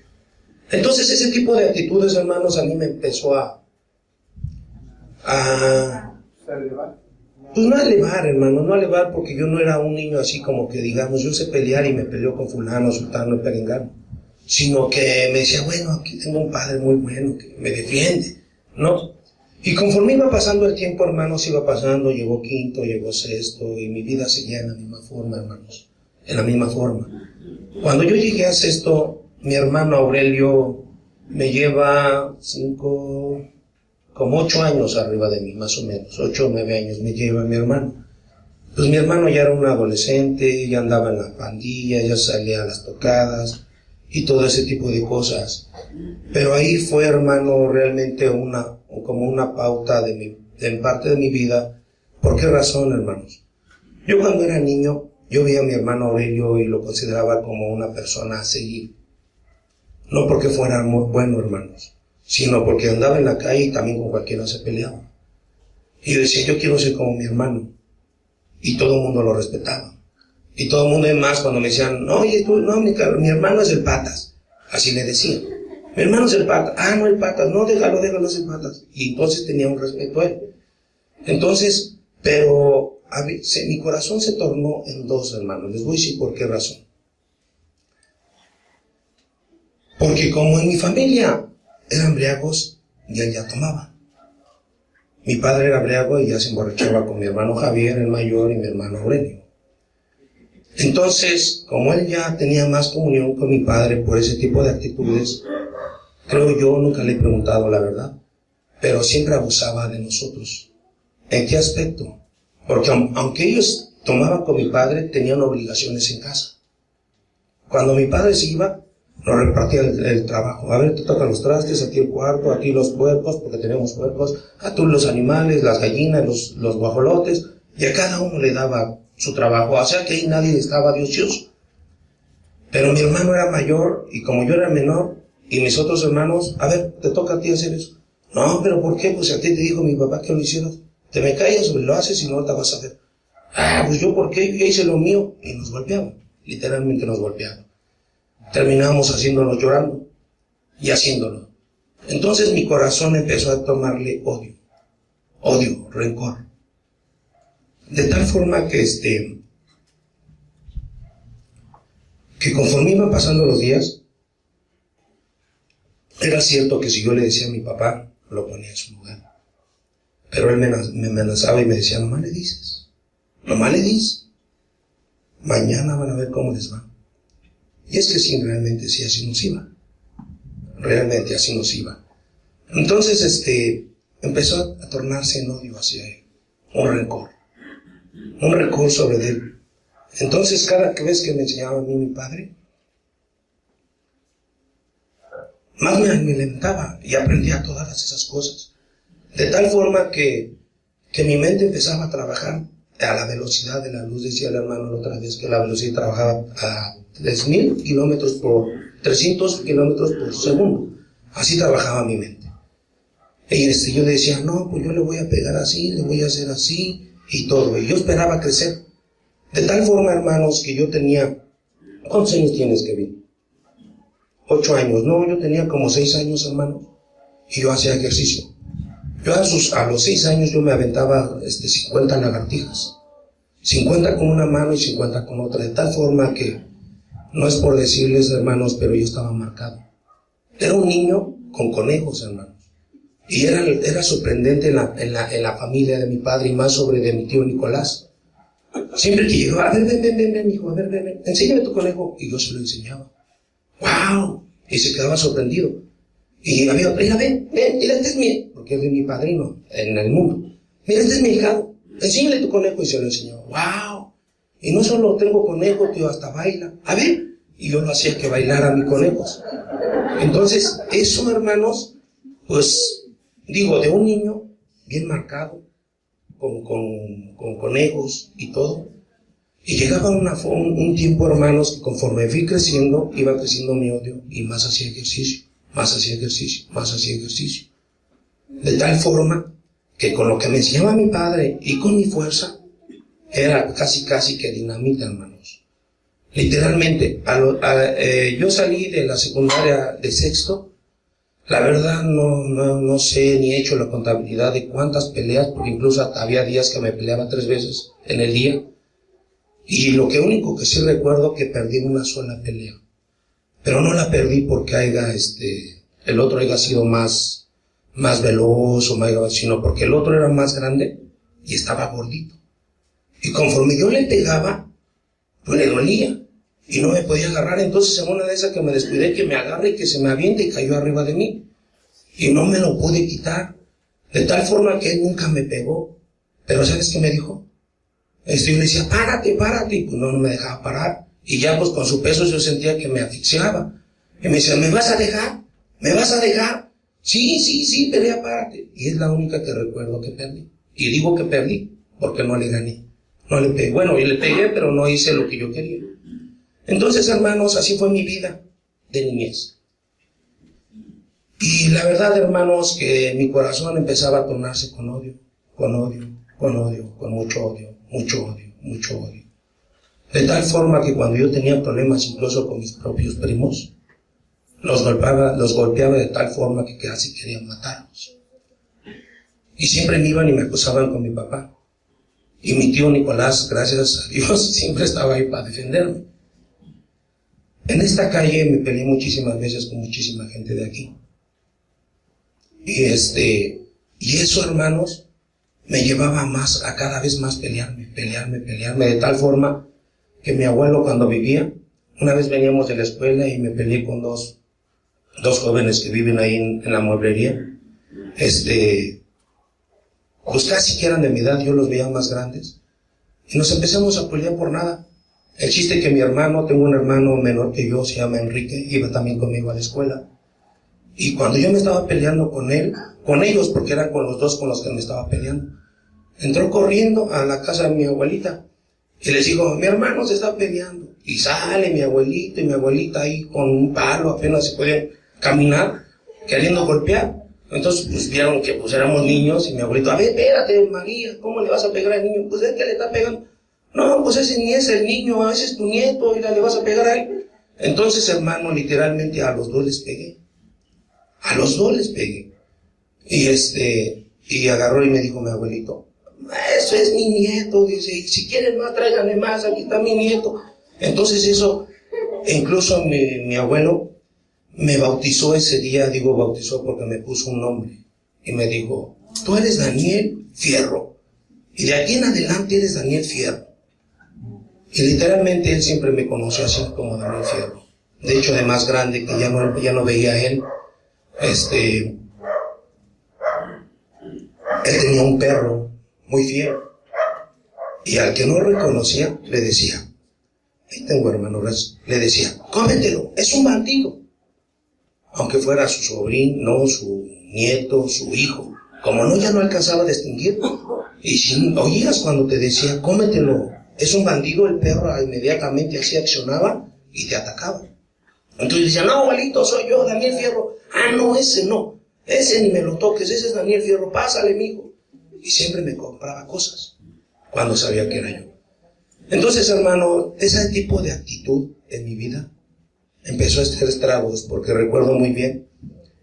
Entonces ese tipo de actitudes, hermanos, a mí me empezó pues no a elevar, hermano, no a elevar, porque yo no era un niño así como que digamos, yo sé pelear y me peleó con fulano, sultano y perengano, sino que me decía, bueno, aquí tengo un padre muy bueno que me defiende, ¿no? Y conforme iba pasando el tiempo, hermanos, iba pasando, llegó quinto, llegó sexto, y mi vida seguía en la misma forma, hermanos, en la misma forma. Cuando yo llegué a sexto, mi hermano Aurelio me lleva 8 años arriba de mí, más o menos, 8 o 9 años me lleva mi hermano. Pues mi hermano ya era un adolescente, ya andaba en la pandilla, ya salía a las tocadas y todo ese tipo de cosas. Pero ahí fue, hermano, realmente como una pauta de parte de mi vida. ¿Por qué razón, hermanos? Yo cuando era niño, yo veía a mi hermano Aurelio y lo consideraba como una persona a seguir. No porque fuera muy bueno, hermanos, sino porque andaba en la calle y también con cualquiera se peleaba. Y yo decía, yo quiero ser como mi hermano. Y todo el mundo lo respetaba. Y todo el mundo, es más, cuando me decían, no, oye, tú, no, mi hermano es el Patas. Así le decían. Mi hermano es el Patas. Ah, no, el Patas. No, déjalo, es el Patas. Y entonces tenía un respeto a él. Entonces, pero mi corazón se tornó en dos, hermanos. Les voy a decir por qué razón. Porque como en mi familia eran briagos y él ya tomaba. Mi padre era briago y ya se emborrachaba con mi hermano Javier, el mayor, y mi hermano Aurelio. Entonces, como él ya tenía más comunión con mi padre por ese tipo de actitudes, creo yo, nunca le he preguntado la verdad, pero siempre abusaba de nosotros. ¿En qué aspecto? Porque aunque ellos tomaban con mi padre, tenían obligaciones en casa. Cuando mi padre se iba, nos repartía el trabajo. A ver, te tocan los trastes, a ti el cuarto, a ti los puercos, porque tenemos puercos, a tú los animales, las gallinas, los guajolotes, y a cada uno le daba su trabajo. O sea que ahí nadie estaba de ocioso. Pero mi hermano era mayor, y como yo era menor, y mis otros hermanos, a ver, te toca a ti hacer eso. No, pero ¿por qué? Pues a ti te dijo mi papá que lo hicieras. Te me callas o lo haces y no te vas a ver. Pues yo, ¿por qué? Yo hice lo mío. Y nos golpeaban. Literalmente nos golpeaban. Terminamos haciéndolo llorando y haciéndolo. Entonces mi corazón empezó a tomarle odio, rencor. De tal forma que conforme iban pasando los días, era cierto que si yo le decía a mi papá, lo ponía en su lugar. Pero él me amenazaba y me decía, nomás le dices, mañana van a ver cómo les va. Y es que sí, realmente sí, así nos iba. Realmente así nos iba. Entonces, empezó a tornarse en odio hacia él. Un rencor sobre él. Entonces, cada vez que me enseñaba a mí mi padre, más me alimentaba y aprendía todas esas cosas. De tal forma que que mi mente empezaba a trabajar a la velocidad de la luz. Decía el hermano la otra vez que la velocidad trabajaba a 3,000 kilómetros por 300 kilómetros por segundo. Así trabajaba mi mente. Y yo decía, no, pues yo le voy a pegar así, le voy a hacer así y todo. Y yo esperaba crecer. De tal forma, hermanos, que yo tenía... ¿Cuántos años tienes, Kevin? 8 años. No, yo tenía como 6 años, hermano. Y yo hacía ejercicio. Yo a los 6 años yo me aventaba 50 lagartijas. 50 con una mano y 50 con otra. De tal forma que, no es por decirles, hermanos, pero yo estaba marcado. Era un niño con conejos, hermanos. Y era sorprendente en la familia de mi padre y más sobre de mi tío Nicolás. Siempre que llegaba, ven, hijo, ven, enséñame tu conejo. Y yo se lo enseñaba. ¡Wow! Y se quedaba sorprendido. Y había otra, mira, este es mi, porque es de mi padrino en el mundo. Mira, este es mi hijado. Enséñale tu conejo. Y se lo enseñó. ¡Wow! Y no solo tengo conejo, tío, hasta baila. A ver. Y yo lo hacía que bailara a mis conejos. Entonces, eso, hermanos, pues, digo, de un niño bien marcado, con conejos y todo. Y llegaba un tiempo, hermanos, que conforme fui creciendo, iba creciendo mi odio y más hacía ejercicio, más hacía ejercicio, más hacía ejercicio. De tal forma que con lo que me enseñaba mi padre y con mi fuerza, era casi que dinamita, hermanos. Literalmente, yo salí de la secundaria de sexto. La verdad no sé ni he hecho la contabilidad de cuántas peleas, porque incluso había días que me peleaba 3 veces en el día. Y lo único que sí recuerdo que perdí una sola pelea. Pero no la perdí porque el otro haya sido más veloz sino porque el otro era más grande y estaba gordito. Y conforme yo le pegaba, pues le dolía y no me podía agarrar. Entonces en una de esas que me descuidé, que me agarre y que se me aviente y cayó arriba de mí. Y no me lo pude quitar. De tal forma que él nunca me pegó. Pero ¿sabes qué me dijo? Yo le decía, párate. Y pues no me dejaba parar. Y ya pues con su peso yo sentía que me asfixiaba. Y me decía, ¿me vas a dejar? ¿Me vas a dejar? Sí, pero ya párate. Y es la única que recuerdo que perdí. Y digo que perdí porque no le gané. No le pegué. Bueno, y le pegué, pero no hice lo que yo quería. Entonces, hermanos, así fue mi vida de niñez. Y la verdad, hermanos, que mi corazón empezaba a tornarse con odio, con mucho odio. De tal forma que cuando yo tenía problemas incluso con mis propios primos, los golpeaba de tal forma que casi querían matarlos. Y siempre me iban y me acusaban con mi papá. Y mi tío Nicolás, gracias a Dios, siempre estaba ahí para defenderme. En esta calle me peleé muchísimas veces con muchísima gente de aquí. Y eso, hermanos, me llevaba a cada vez más pelearme, de tal forma que mi abuelo cuando vivía, una vez veníamos de la escuela y me peleé con dos jóvenes que viven ahí en la mueblería. Pues casi que eran de mi edad, yo los veía más grandes. Y nos empezamos a pelear por nada. El chiste es que tengo un hermano menor que yo, se llama Enrique, iba también conmigo a la escuela. Y cuando yo me estaba peleando con ellos, porque eran con los dos con los que me estaba peleando, entró corriendo a la casa de mi abuelita. Y les digo, mi hermano se está peleando. Y sale mi abuelito y mi abuelita ahí con un palo, apenas se podían caminar, queriendo golpear. Entonces, pues vieron que pues éramos niños y mi abuelito, a ver, espérate, María, ¿cómo le vas a pegar al niño? Pues es que le está pegando. No, pues ese ni es el niño, ese es tu nieto, y le vas a pegar a él. Entonces, hermano, literalmente a los dos les pegué. Y agarró y me dijo mi abuelito, eso es mi nieto, dice, si quieren más, tráiganle más, aquí está mi nieto. Entonces eso, incluso mi abuelo me bautizó ese día, digo bautizó porque me puso un nombre, y me dijo, tú eres Daniel Fierro, y de aquí en adelante eres Daniel Fierro. Y literalmente él siempre me conoció así como Daniel Fierro. De hecho, de más grande, que ya no veía a él, él tenía un perro muy fiel, y al que no reconocía le decía, ahí tengo hermano, le decía, cómetelo, es un bandido, aunque fuera su sobrino, su nieto, su hijo. Como ya no alcanzaba a distinguir, Y si oías cuando te decía, cómetelo, es un bandido, el perro inmediatamente así accionaba y te atacaba. Entonces decía, no, abuelito, soy yo, Daniel Fierro. Ah, no, ese no, ese ni me lo toques, ese es Daniel Fierro, pásale, mijo. Y siempre me compraba cosas cuando sabía que era yo. Entonces, hermano, ese tipo de actitud en mi vida empezó a hacer estragos, porque recuerdo muy bien,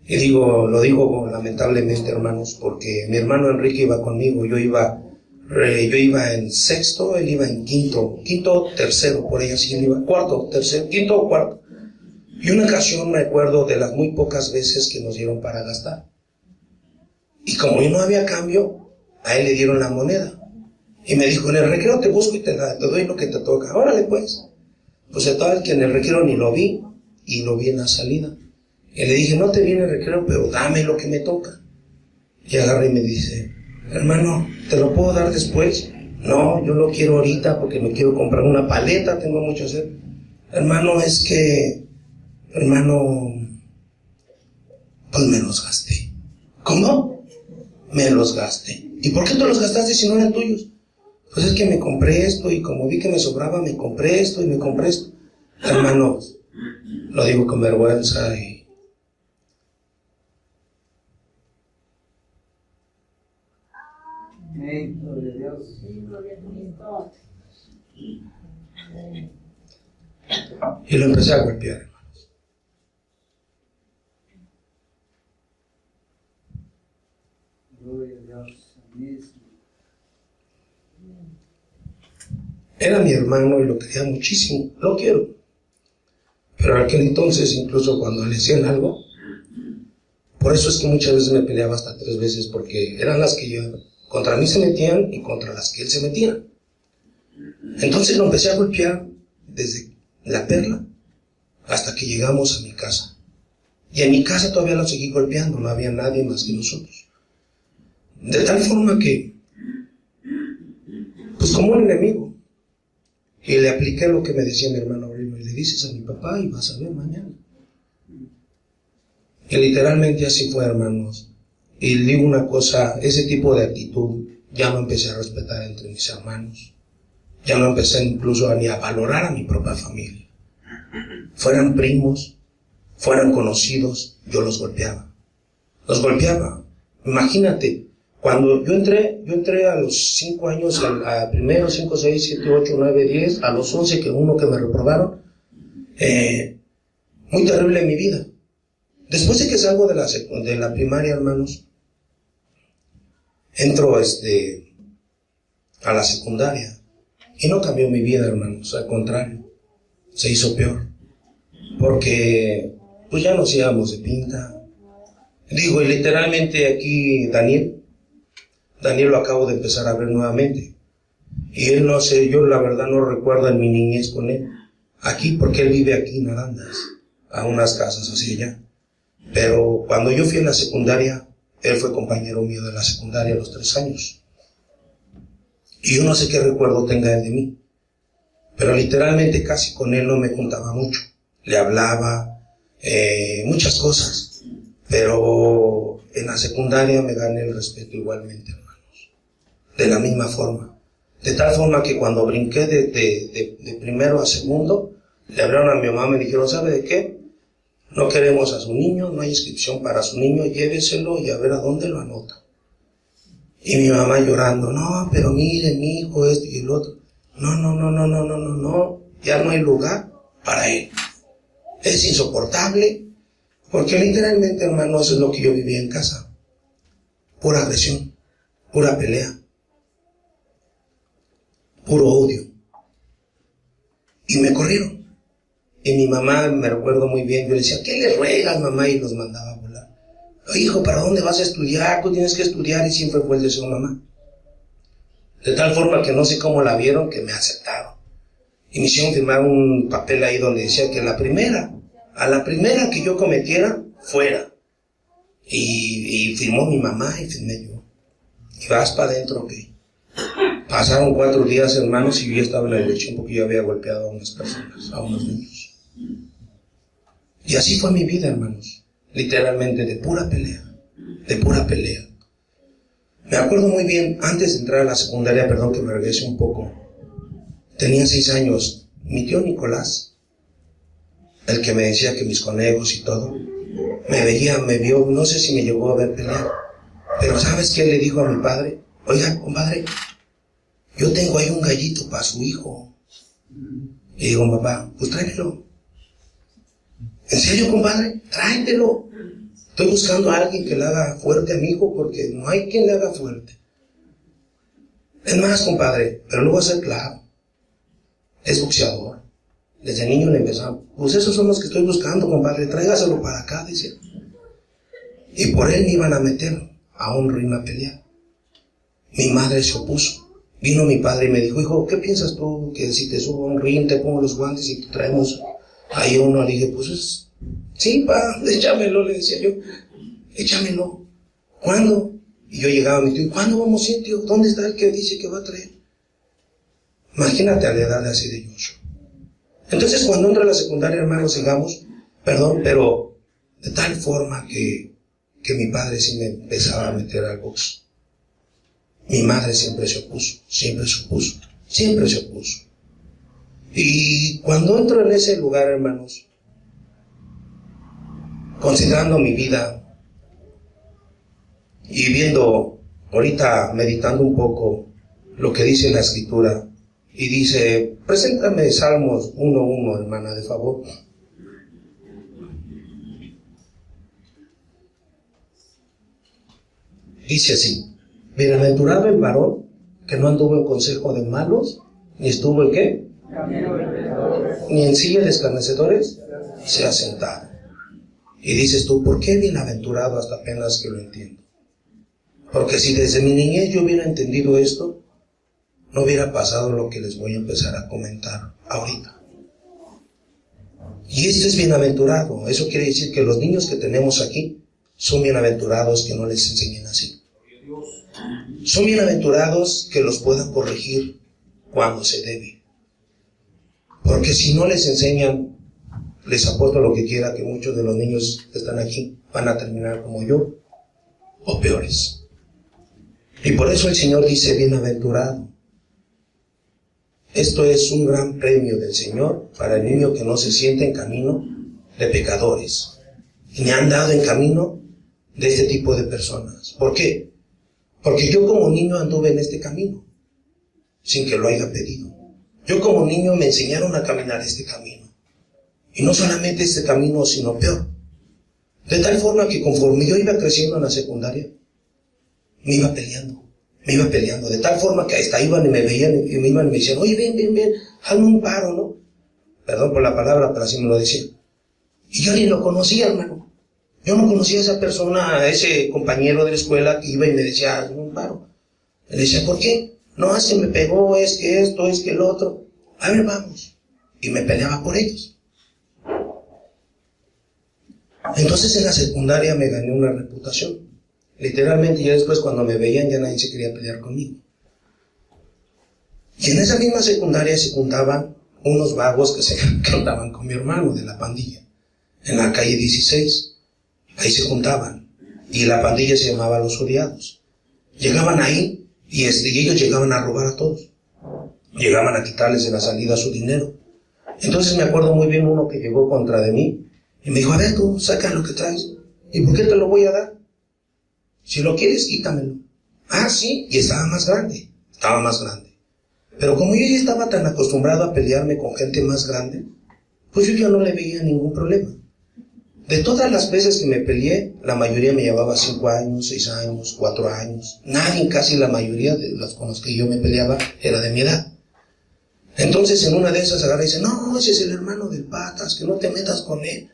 y lo digo lamentablemente, hermanos, porque mi hermano Enrique iba conmigo, yo iba en sexto, él iba en quinto, tercero, por ahí así, él iba cuarto, tercero, quinto o cuarto. Y una ocasión me acuerdo de las muy pocas veces que nos dieron para gastar. Y como yo no había cambio, a él le dieron la moneda. Y me dijo, en el recreo te busco y te doy lo que te toca. Órale pues. Pues tal que en el recreo ni lo vi, y lo vi en la salida. Y le dije, no te vi en el recreo, pero dame lo que me toca. Y agarra y me dice, hermano, ¿te lo puedo dar después? No, yo lo quiero ahorita porque me quiero comprar una paleta, tengo mucho sed. Hermano, es que, hermano, pues me los gasté. ¿Cómo? Me los gasté. ¿Y por qué te los gastaste si no eran tuyos? Pues es que me compré esto y como vi que me sobraba, me compré esto y me compré esto. Hermanos, lo digo con vergüenza y gloria a Dios. Y lo empecé a golpear, hermanos. Gloria a Dios. Era mi hermano y lo quería muchísimo, lo quiero. Pero en aquel entonces, incluso cuando le hacían algo, por eso es que muchas veces me peleaba hasta 3 veces, porque eran las que yo, contra mí se metían y contra las que él se metía. Entonces lo empecé a golpear desde la Perla hasta que llegamos a mi casa. Y en mi casa todavía lo seguí golpeando, no había nadie más que nosotros. De tal forma que, pues como un enemigo, y le apliqué lo que me decía mi hermano Aurelio, y le dices a mi papá y vas a ver mañana. Y literalmente así fue, hermanos. Y digo una cosa, ese tipo de actitud ya no empecé a respetar entre mis hermanos. Ya no empecé incluso ni a valorar a mi propia familia. Fueran primos, fueran conocidos, yo los golpeaba. Los golpeaba. Imagínate, cuando yo entré a los 5 años, a primero, 5, 6, 7, 8, 9, 10, a los 11 que me reprobaron, muy terrible en mi vida. Después de que salgo de la primaria, hermanos, entro a la secundaria y no cambió mi vida, hermanos, al contrario, se hizo peor, porque pues ya nos íbamos de pinta. Digo, y literalmente aquí Daniel lo acabo de empezar a ver nuevamente, y él no sé, yo la verdad no recuerdo en mi niñez con él, aquí, porque él vive aquí en Arandas, a unas casas así allá. Pero cuando yo fui a la secundaria, él fue compañero mío de la secundaria a los 3 años. Y yo no sé qué recuerdo tenga él de mí. Pero literalmente casi con él no me juntaba mucho. Le hablaba, muchas cosas. Pero en la secundaria me gané el respeto igualmente, hermanos. De la misma forma. De tal forma que cuando brinqué de primero a segundo, le hablaron a mi mamá, me dijeron, ¿sabe de qué? No queremos a su niño, no hay inscripción para su niño, lléveselo y a ver a dónde lo anota. Y mi mamá llorando, no, pero mire, mi hijo, esto y el otro. No, ya no hay lugar para él. Es insoportable, porque literalmente, hermano, eso es lo que yo vivía en casa. Pura agresión, pura pelea, puro odio. Y me corrieron. Y mi mamá, me recuerdo muy bien, yo le decía, ¿qué le ruegas, mamá? Y los mandaba a volar. Hijo, ¿para dónde vas a estudiar? Tú tienes que estudiar, y siempre fue el deseo de mamá. De tal forma que no sé cómo la vieron, que me aceptaron. Y me hicieron firmar un papel ahí donde decía que a la primera que yo cometiera, fuera. Y firmó mi mamá y firmé yo. Y vas para adentro, ok. Pasaron 4 días, hermanos, y yo estaba en la dirección porque yo había golpeado a unas personas, a unos niños. Y así fue mi vida, hermanos. Literalmente de pura pelea. Me acuerdo muy bien, antes de entrar a la secundaria, perdón que me regrese un poco, tenía 6 años, mi tío Nicolás, el que me decía que mis conejos y todo, me vio, no sé si me llegó a ver pelear, pero ¿sabes qué le dijo a mi padre? Oiga, compadre, yo tengo ahí un gallito para su hijo. Y digo, papá, pues tráemelo. ¿En serio, compadre? Tráemelo. Estoy buscando a alguien que le haga fuerte a mi hijo porque no hay quien le haga fuerte. Es más, compadre, pero no va a ser claro. Es boxeador. Desde niño le empezamos. Pues esos son los que estoy buscando, compadre. Tráigaselo para acá, decía. Y por él me iban a meter a un ring a pelear. Mi madre se opuso. Vino mi padre y me dijo, hijo, ¿qué piensas tú? Que si te subo a un ring, te pongo los guantes y te traemos ahí uno. Le dije, pues sí, pa, échamelo, le decía yo. Échamelo. ¿Cuándo? Y yo llegaba a mi tío, ¿cuándo vamos a ir, tío? ¿Dónde está el que dice que va a traer? Imagínate a la edad así de Joshua. Entonces, cuando entra a la secundaria, hermanos, sigamos, perdón, pero de tal forma que mi padre sí me empezaba a meter al box. Mi madre siempre se opuso. Y cuando entro en ese lugar, hermanos, considerando mi vida y viendo, ahorita meditando un poco lo que dice la Escritura, y dice, preséntame Salmos 1:1, hermana, de favor. Dice así, bienaventurado el varón que no anduvo en consejo de malos, ni estuvo en ¿qué? Ni en silla de escarnecedores se ha sentado. Y dices tú, ¿por qué bienaventurado hasta apenas que lo entiendo? Porque si desde mi niñez yo hubiera entendido esto, no hubiera pasado lo que les voy a empezar a comentar ahorita. Y esto es bienaventurado. Eso quiere decir que los niños que tenemos aquí son bienaventurados que no les enseñen así. Son bienaventurados que los puedan corregir cuando se debe. Porque si no les enseñan, les apuesto lo que quiera, que muchos de los niños que están aquí van a terminar como yo, o peores. Y por eso el Señor dice, bienaventurado. Esto es un gran premio del Señor para el niño que no se siente en camino de pecadores, ni han dado en camino de este tipo de personas. ¿Por qué? Porque yo como niño anduve en este camino, sin que lo haya pedido. Yo como niño me enseñaron a caminar este camino. Y no solamente este camino, sino peor. De tal forma que conforme yo iba creciendo en la secundaria, me iba peleando, de tal forma que hasta iban y me veían y me iban y me decían, oye, ven, hazme un paro, ¿no? Perdón por la palabra, pero así me lo decían. Y yo ni lo conocía, hermano. Yo no conocía a esa persona, a ese compañero de la escuela que iba y me decía, hazme un paro. Le decía, ¿por qué? No, se me pegó, es que esto, es que el otro. A ver, vamos. Y me peleaba por ellos. Entonces en la secundaria me gané una reputación. Literalmente ya después cuando me veían ya nadie se quería pelear conmigo. Y en esa misma secundaria se juntaban unos vagos que andaban con mi hermano de la pandilla. En la calle 16. Ahí se juntaban. Y la pandilla se llamaba Los Odiados. Llegaban ahí y ellos llegaban a robar a todos. Llegaban a quitarles en la salida su dinero. Entonces me acuerdo muy bien uno que llegó contra de mí y me dijo, a ver tú, saca lo que traes. ¿Y por qué te lo voy a dar? Si lo quieres, quítamelo. Ah, sí, y estaba más grande. Pero como yo ya estaba tan acostumbrado a pelearme con gente más grande, pues yo ya no le veía ningún problema. De todas las veces que me peleé, la mayoría me llevaba 5 años, 6 años, 4 años. Nadie, casi la mayoría de los con los que yo me peleaba era de mi edad. Entonces en una de esas agarra y dice, no, ese es el hermano del Patas, que no te metas con él.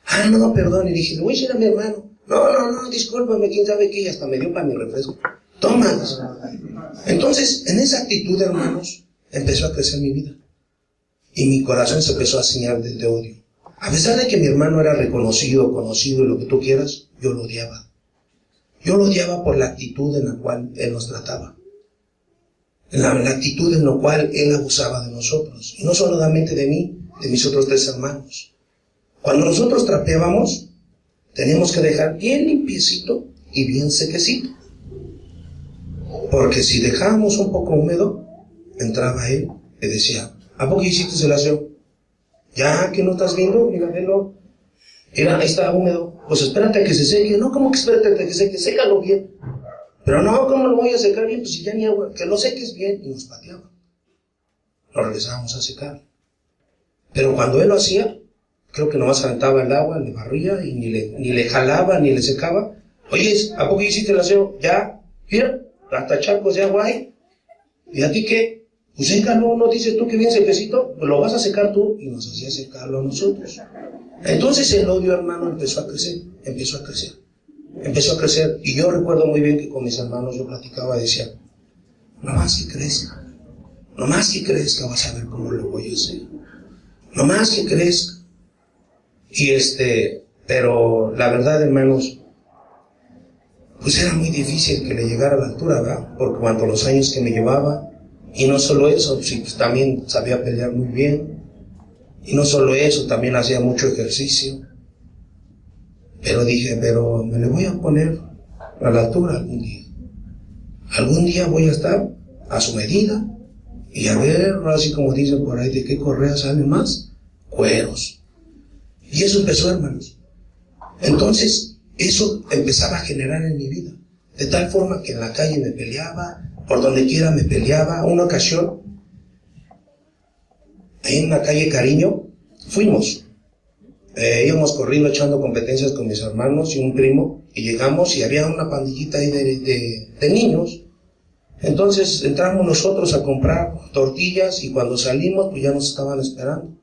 Ah, no, perdón. Y dije, güey, ese era mi hermano. No, discúlpame, quién sabe qué, y hasta me dio para mi refresco. Tómalos. Entonces, en esa actitud, hermanos, empezó a crecer mi vida. Y mi corazón se empezó a señalar de odio. A pesar de que mi hermano era reconocido, conocido, y lo que tú quieras, yo lo odiaba. Yo lo odiaba por la actitud en la cual él nos trataba. La actitud en la cual él abusaba de nosotros. Y no solamente de mí, de mis otros 3 hermanos. Cuando nosotros trapeábamos, teníamos que dejar bien limpiecito y bien sequecito. Porque si dejábamos un poco húmedo, entraba él y decía, ¿a poco hiciste el aseo? Ya que no estás viendo, mira, velo. Mira, ahí está húmedo. Pues espérate a que se seque. No, ¿cómo que espérate a que se seque? Sécalo bien. Pero no, ¿cómo lo voy a secar bien? Pues si ya ni agua, que lo seques bien. Y nos pateaba. Nos regresábamos a secar. Pero cuando él lo hacía, creo que nomás aventaba el agua, le barría y ni le jalaba, ni le secaba. Oye, ¿a poco hiciste el aseo? Ya, mira, hasta charcos de agua hay. ¿Y a ti qué? Pues sécalo, ¿no dices tú que bien sequecito? Pues lo vas a secar tú. Y nos hacía secarlo a nosotros. Entonces el odio, hermano, empezó a crecer. Y yo recuerdo muy bien que con mis hermanos yo platicaba, decía, no más que crezca vas a ver cómo lo voy a hacer. No más que crezca. Y pero la verdad, hermanos, pues era muy difícil que le llegara a la altura, ¿verdad? Por cuanto los años que me llevaba. Y no solo eso, sí, pues también sabía pelear muy bien. Y no solo eso, también hacía mucho ejercicio. Pero dije, pero me le voy a poner a la altura algún día. Algún día voy a estar a su medida. Y a ver, así como dicen por ahí, ¿de qué correa salen más? Cueros. Y eso empezó, hermanos. Entonces, eso empezaba a generar en mi vida. De tal forma que en la calle me peleaba, por donde quiera me peleaba. Una ocasión, en la calle Cariño, fuimos. Íbamos corriendo echando competencias con mis hermanos y un primo, y llegamos y había una pandillita ahí de niños. Entonces entramos nosotros a comprar tortillas y cuando salimos pues ya nos estaban esperando.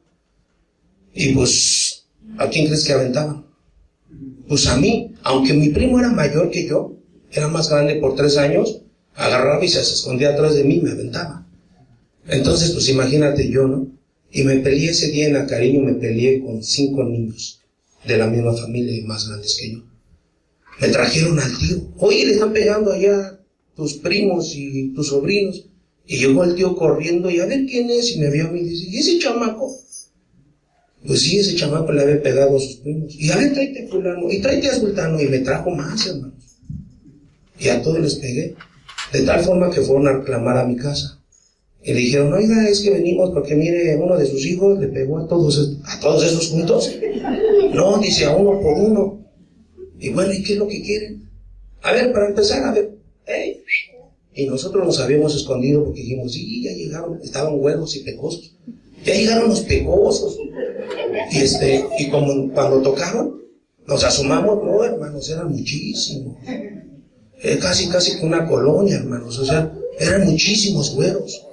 Y pues, ¿a quién crees que aventaban? Pues a mí, aunque mi primo era mayor que yo, era más grande por 3 años, agarraba y se escondía atrás de mí y me aventaba. Entonces pues imagínate yo, ¿no? Y me peleé ese día en Cariño, me peleé con 5 niños de la misma familia y más grandes que yo. Me trajeron al tío. Oye, le están pegando allá tus primos y tus sobrinos. Y llegó el tío corriendo y a ver quién es. Y me vio a mí y dice, ¿y ese chamaco? Pues sí, ese chamaco le había pegado a sus primos. Y a ver, tráete a fulano, y tráete a sultano. Y me trajo más, hermanos. Y a todos les pegué. De tal forma que fueron a reclamar a mi casa. Y le dijeron, oiga, es que venimos porque mire, uno de sus hijos le pegó a todos esos juntos. No, dice, a uno por uno. Y bueno, ¿y qué es lo que quieren? A ver, para empezar, a ver. ¡Ey! Y nosotros nos habíamos escondido porque dijimos, sí, ya llegaron, estaban huevos y pecosos. Ya llegaron los pecosos. Y como cuando tocaron, nos asomamos, no, hermanos, eran muchísimos. Casi que una colonia, hermanos, o sea, eran muchísimos güeros.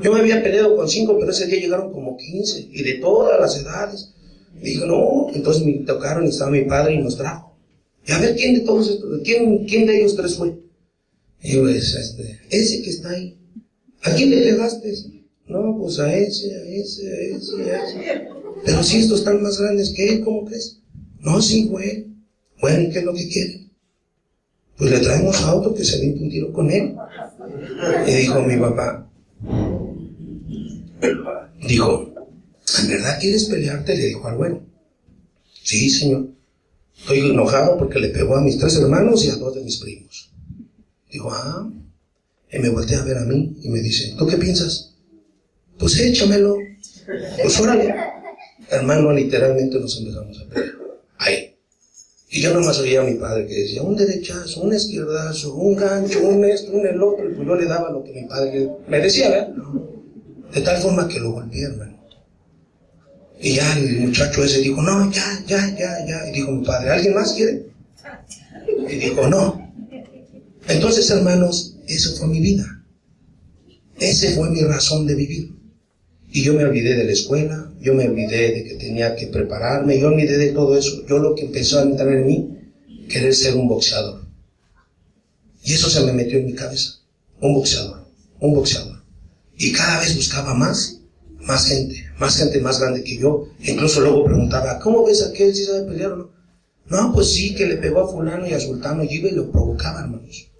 Yo me había peleado con 5, pero ese día llegaron como 15, y de todas las edades. Y dije, no, entonces me tocaron y estaba mi padre y nos trajo. Y a ver, ¿quién de todos estos, quién de ellos 3 fue? Y yo, ese que está ahí. ¿A quién le pegaste? No, pues a ese. Pero si estos están más grandes que él, ¿cómo crees? No, sí, güey. Bueno, ¿y qué es lo que quieren? Pues le traemos a otro que se limpie un tiro con él. Y dijo mi papá, ¿en verdad quieres pelearte? Le dijo al güero. Sí, señor. Estoy enojado porque le pegó a mis 3 hermanos y a 2 de mis primos. Dijo, y me voltea a ver a mí y me dice, ¿tú qué piensas? Pues échamelo. Pues órale. Hermano, literalmente nos empezamos a pelear. Ahí. Y yo nomás oía a mi padre que decía, un derechazo, un izquierdazo, un gancho, un esto, un el otro. Y pues yo le daba lo que mi padre me decía, ¿verdad? De tal forma que lo golpeé, hermano. Y ya el muchacho ese dijo, no, ya. Y dijo mi padre, ¿alguien más quiere? Y dijo, no. Entonces, hermanos, eso fue mi vida. Esa fue mi razón de vivir. Y yo me olvidé de la escuela, yo me olvidé de que tenía que prepararme, yo olvidé de todo eso. Yo lo que empezó a entrar en mí, querer ser un boxeador. Y eso se me metió en mi cabeza. Un boxeador. Y cada vez buscaba más gente más grande que yo. Incluso luego preguntaba, ¿cómo ves a aquel? ¿Si sabe pelear o no? No, pues sí, que le pegó a fulano y a sultano, y iba y lo provocaba, hermanos.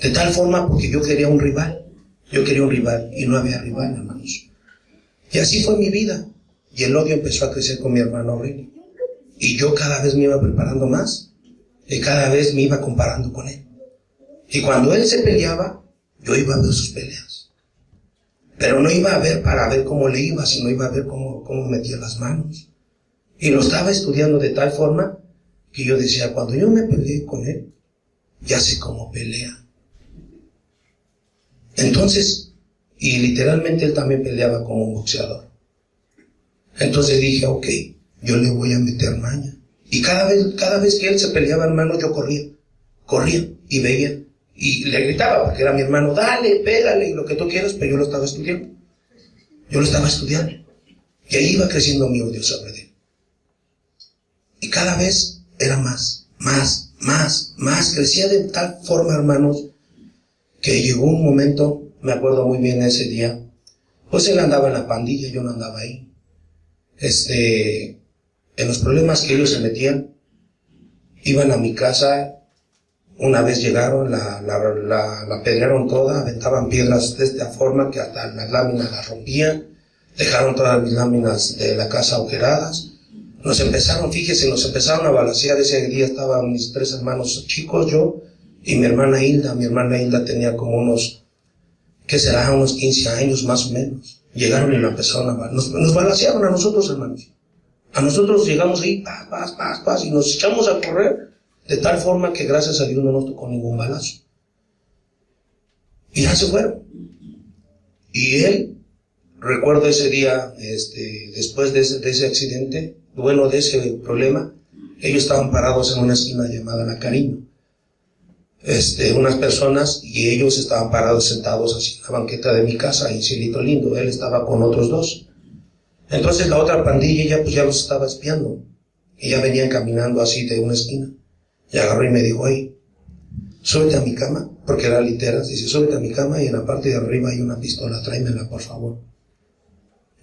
De tal forma porque yo quería un rival, y no había rival, hermanos. Y así fue mi vida, y el odio empezó a crecer con mi hermano Aurelio. Y yo cada vez me iba preparando más, y cada vez me iba comparando con él. Y cuando él se peleaba, yo iba a ver sus peleas. Pero no iba a ver para ver cómo le iba, sino iba a ver cómo metía las manos. Y lo estaba estudiando de tal forma que yo decía, cuando yo me peleé con él, ya sé cómo pelea. Entonces, y literalmente él también peleaba como un boxeador. Entonces dije, ok, yo le voy a meter maña. Y cada vez que él se peleaba, hermano, yo corría y veía. Y le gritaba, porque era mi hermano, dale, pégale, y lo que tú quieras, pero yo lo estaba estudiando. Y ahí iba creciendo mi odio sobre él. Y cada vez era más. Crecía de tal forma, hermanos, que llegó un momento, me acuerdo muy bien ese día, pues él andaba en la pandilla, yo no andaba ahí. En los problemas que ellos se metían, iban a mi casa. Una vez llegaron, la apedrearon toda, aventaban piedras de esta forma que hasta las láminas las rompían, dejaron todas mis láminas de la casa agujeradas. Nos empezaron a balacear. Ese día estaban mis 3 hermanos chicos, yo y mi hermana Hilda. Mi hermana Hilda tenía como unos 15 años más o menos. Llegaron y nos empezaron nos balacearon a nosotros, hermanos. A nosotros llegamos ahí, paz, y nos echamos a correr. De tal forma que gracias a Dios no nos tocó ningún balazo. Y ya se fueron. Y él, recuerdo ese día, después de ese accidente, de ese problema, ellos estaban parados en una esquina llamada La Cariño. Unas personas, y ellos estaban parados sentados así en la banqueta de mi casa, en Cielito Lindo. Él estaba con otros 2. Entonces la otra pandilla ya los estaba espiando. Y ya venían caminando así de una esquina. Y agarró y me dijo, hey, súbete a mi cama, porque era literas, dice, súbete a mi cama y en la parte de arriba hay una pistola, tráemela por favor.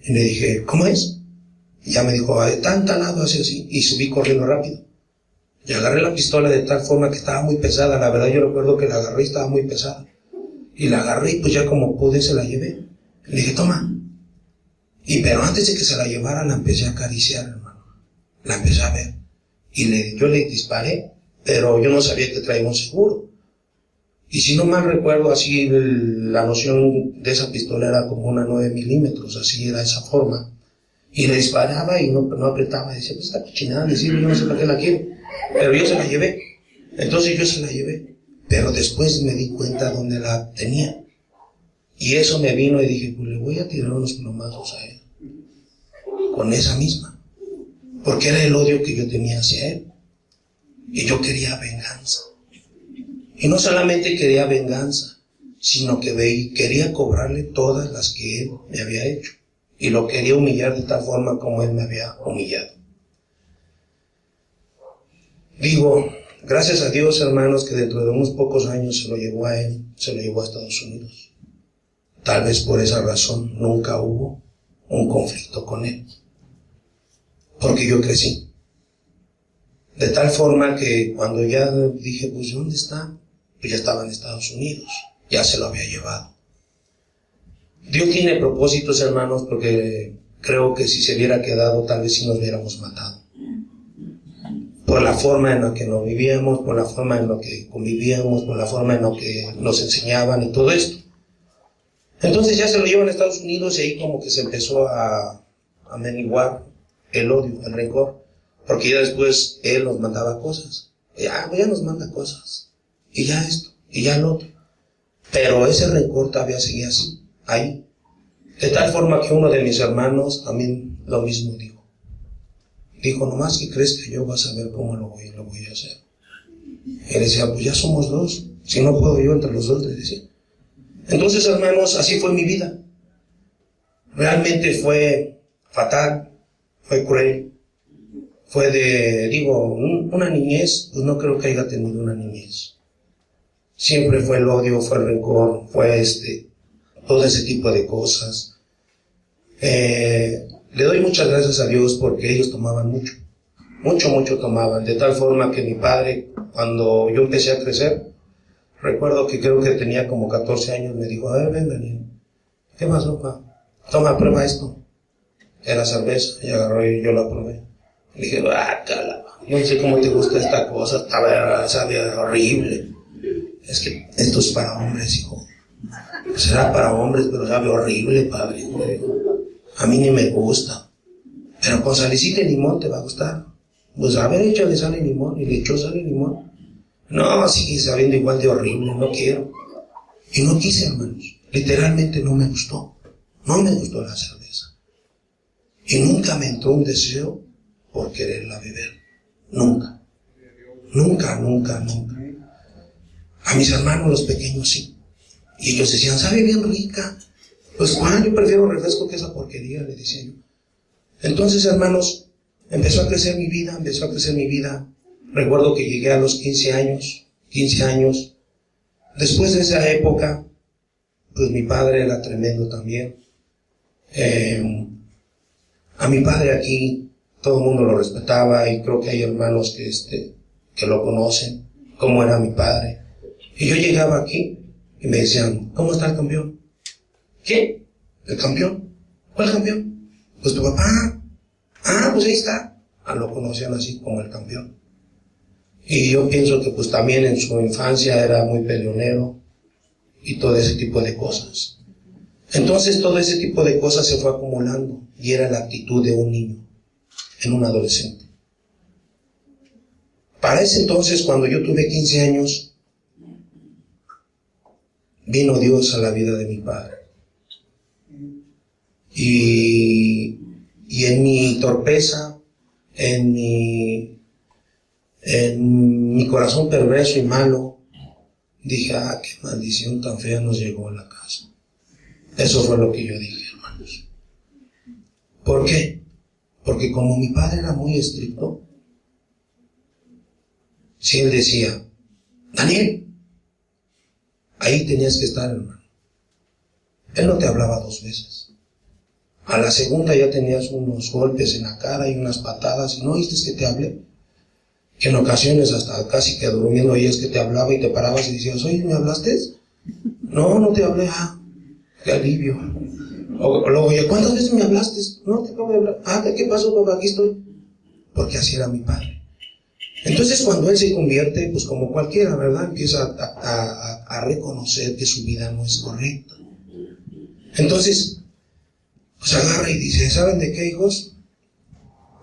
Y le dije, ¿cómo es? Y ya me dijo, tan lado, así, y subí corriendo rápido. Y agarré la pistola de tal forma que estaba muy pesada, la verdad yo recuerdo que la agarré y estaba muy pesada. Y la agarré y pues ya como pude se la llevé. Le dije, toma. Pero antes de que se la llevara la empecé a acariciar, hermano. La empecé a ver. Y yo le disparé. Pero yo no sabía que traía un seguro. Y si no mal recuerdo, así la noción de esa pistola era como una 9 milímetros, así era esa forma. Y le disparaba y no apretaba, decía, pues esta cochinada, yo no sé para qué la quiere. Pero yo se la llevé. Entonces yo se la llevé. Pero después me di cuenta dónde la tenía. Y eso me vino y dije, pues le voy a tirar unos plomazos a él. Con esa misma. Porque era el odio que yo tenía hacia él. Y yo quería venganza. Y no solamente quería venganza, sino que quería cobrarle todas las que él me había hecho. Y lo quería humillar de tal forma como él me había humillado. Digo, gracias a Dios, hermanos, que dentro de unos pocos años se lo llevó a él, se lo llevó a Estados Unidos. Tal vez por esa razón nunca hubo un conflicto con él. Porque yo crecí. De tal forma que cuando ya dije, pues ¿dónde está? Pues ya estaba en Estados Unidos, ya se lo había llevado. Dios tiene propósitos, hermanos, porque creo que si se hubiera quedado, tal vez sí nos hubiéramos matado. Por la forma en la que nos vivíamos, por la forma en la que convivíamos, por la forma en la que nos enseñaban y todo esto. Entonces ya se lo llevan a Estados Unidos y ahí como que se empezó a menguar el odio, el rencor. Porque ya después él nos mandaba cosas. Ya nos manda cosas. Y ya esto, y ya lo otro. Pero ese rencor todavía seguía así, ahí. De tal forma que uno de mis hermanos también lo mismo dijo. Dijo, nomás que crees que yo vas a ver cómo lo voy a hacer. Y él decía, pues ya somos 2. Si no puedo yo entre los 2, le decía. Entonces, hermanos, así fue mi vida. Realmente fue fatal, fue cruel. Fue una niñez, pues no creo que haya tenido una niñez. Siempre fue el odio, fue el rencor, fue todo ese tipo de cosas. Le doy muchas gracias a Dios porque ellos tomaban mucho tomaban, de tal forma que mi padre, cuando yo empecé a crecer, recuerdo que creo que tenía como 14 años, me dijo, a ver, ven, Daniel, ¿qué pasó, pa? Toma, prueba esto. Era cerveza, y agarró y yo la probé. Le dije, yo no sé cómo te gusta esta cosa, sabe horrible. Es que esto es para hombres, hijo. Será para hombres, pero sabe horrible, padre. A mí ni me gusta. Pero con salecita y limón te va a gustar. Pues a ver, échale sal y limón. Y le echó sal y limón. No, sigue sabiendo igual de horrible, no quiero. Y no quise, hermanos. Literalmente no me gustó. No me gustó la cerveza. Y nunca me entró un deseo por quererla beber. Nunca. Nunca, nunca, nunca. A mis hermanos, los pequeños, sí. Y ellos decían, sabe bien rica. Pues Juan, yo prefiero refresco que esa porquería, le decía yo. Entonces, hermanos, empezó a crecer mi vida. Recuerdo que llegué a los 15 años. Después de esa época, pues mi padre era tremendo también. A mi padre aquí todo el mundo lo respetaba y creo que hay hermanos que lo conocen, cómo era mi padre. Y yo llegaba aquí y me decían, ¿cómo está el campeón? ¿Quién? ¿El campeón? ¿Cuál campeón? Pues tu papá. Ah, pues ahí está. Lo conocían así como el campeón. Y yo pienso que pues también en su infancia era muy peleonero y todo ese tipo de cosas. Entonces todo ese tipo de cosas se fue acumulando y era la actitud de un niño en un adolescente. Para ese entonces, cuando yo tuve 15 años, vino Dios a la vida de mi padre. Y en mi torpeza, en mi corazón perverso y malo, dije, qué maldición tan fea nos llegó a la casa. Eso fue lo que yo dije, hermanos. ¿Por qué? Porque como mi padre era muy estricto, si él decía, Daniel, ahí tenías que estar, hermano. Él no te hablaba 2 veces. A la segunda ya tenías unos golpes en la cara y unas patadas, y no oíste que te hablé. Que en ocasiones hasta casi que durmiendo oías que te hablaba y te parabas y decías, oye, ¿me hablaste? No, no te hablé. Qué alivio. O luego, oye, ¿cuántas veces me hablaste? No, te acabo de hablar. ¿Qué pasó, papá? Aquí estoy. Porque así era mi padre. Entonces cuando él se convierte, pues como cualquiera, ¿verdad? Empieza a reconocer que su vida no es correcta. Entonces, pues agarra y dice, ¿saben de qué, hijos?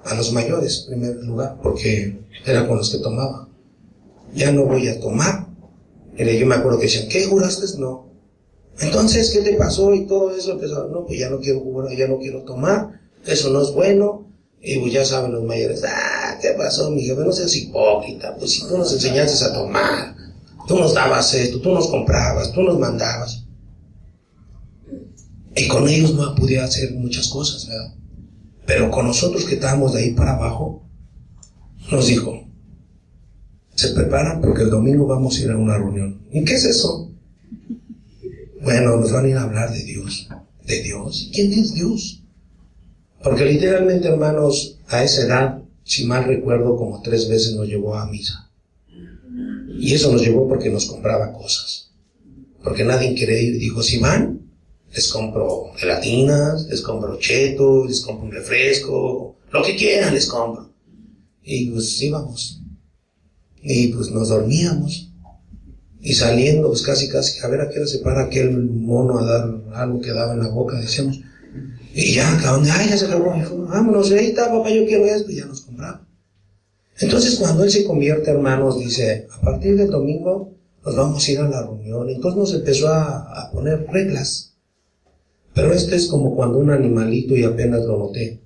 A los mayores, en primer lugar, porque era con los que tomaba. Ya no voy a tomar. Y yo me acuerdo que decían, ¿qué juraste? No. Entonces, ¿qué te pasó? Y todo eso empezó, no, pues ya no quiero jurar, ya no quiero tomar, eso no es bueno. Y pues ya saben los mayores, ¿qué pasó, mi jefe? No seas hipócrita, pues si tú nos enseñaste a tomar, tú nos dabas esto, tú nos comprabas, tú nos mandabas. Y con ellos no podía hacer muchas cosas, ¿verdad? Pero con nosotros que estábamos de ahí para abajo, nos dijo, se preparan porque el domingo vamos a ir a una reunión. ¿Y qué es eso? Bueno, nos van a ir a hablar de Dios. ¿De Dios? ¿Quién es Dios? Porque literalmente, hermanos, a esa edad, si mal recuerdo, como 3 veces nos llevó a misa. Y eso nos llevó porque nos compraba cosas. Porque nadie quería ir. Dijo, si van, les compro gelatinas, les compro chetos, les compro un refresco, lo que quieran les compro. Y pues íbamos. Y pues nos dormíamos. Y saliendo, pues casi, a ver a qué hora se para aquel mono a dar algo que daba en la boca, decíamos. Y ya, cabrón, ya se acabó, vámonos, ahí está, papá, yo quiero esto, y ya nos compraba. Entonces, cuando él se convierte, hermanos, dice, a partir del domingo nos vamos a ir a la reunión. Entonces nos empezó a poner reglas. Pero esto es como cuando un animalito, y apenas lo noté,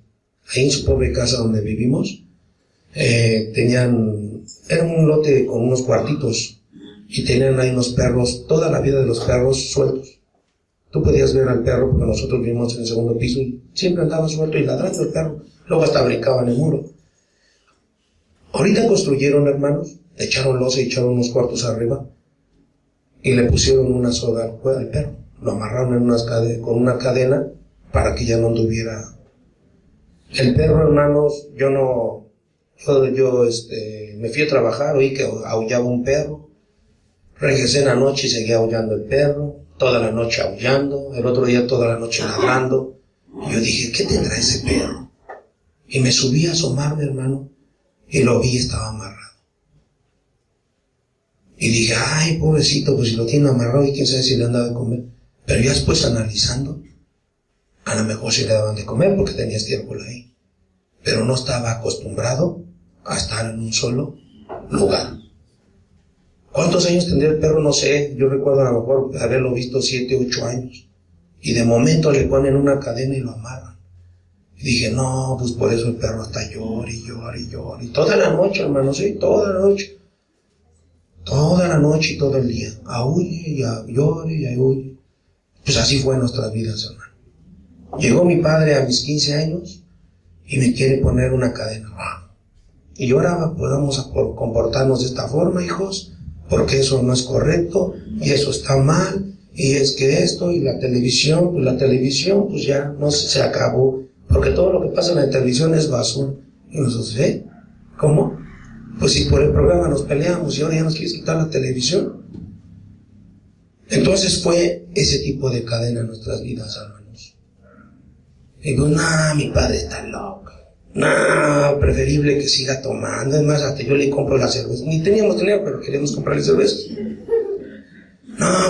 ahí en su pobre casa donde vivimos, era un lote con unos cuartitos, y tenían ahí unos perros, toda la vida de los perros sueltos. Tú podías ver al perro, porque nosotros vivimos en el 2º piso, y siempre andaba suelto y ladrando el perro, luego hasta brincaba en el muro. Ahorita construyeron, hermanos, echaron losa y echaron unos cuartos arriba, y le pusieron una soga al perro. Lo amarraron con una cadena para que ya no anduviera. El perro, hermanos, yo me fui a trabajar, oí que aullaba un perro, regresé en la noche y seguía aullando el perro, toda la noche aullando, el otro día toda la noche ladrando. Y yo dije, ¿qué tendrá ese perro? Y me subí a asomarme, hermano, y lo vi, estaba amarrado. Y dije, ay, pobrecito, pues si lo tiene amarrado y quién sabe si le han dado de comer. Pero ya después analizando, a lo mejor sí le daban de comer porque tenía estiércol ahí. Pero no estaba acostumbrado a estar en un solo lugar. ¿Cuántos años tendría el perro? No sé. Yo recuerdo a lo mejor haberlo visto 7, 8 años. Y de momento le ponen una cadena y lo amarran. Y dije, no, pues por eso el perro está llore y llore y llore. Y toda la noche, hermano, sí, toda la noche. Toda la noche y todo el día. Aúlle y llore y aúlle. Pues así fue en nuestras vidas, hermano. Llegó mi padre a mis 15 años y me quiere poner una cadena. Y ahora pues vamos a comportarnos de esta forma, hijos, porque eso no es correcto y eso está mal. Y es que esto y la televisión pues ya no se acabó. Porque todo lo que pasa en la televisión es basura. Y nosotros, ¿cómo? Pues si por el programa nos peleamos y ahora ya nos quieres quitar la televisión. Entonces fue ese tipo de cadena en nuestras vidas, hermanos. Y pues, mi padre está loco. Preferible que siga tomando. Es más, hasta yo le compro la cerveza. Ni teníamos dinero, pero queríamos comprarle cerveza.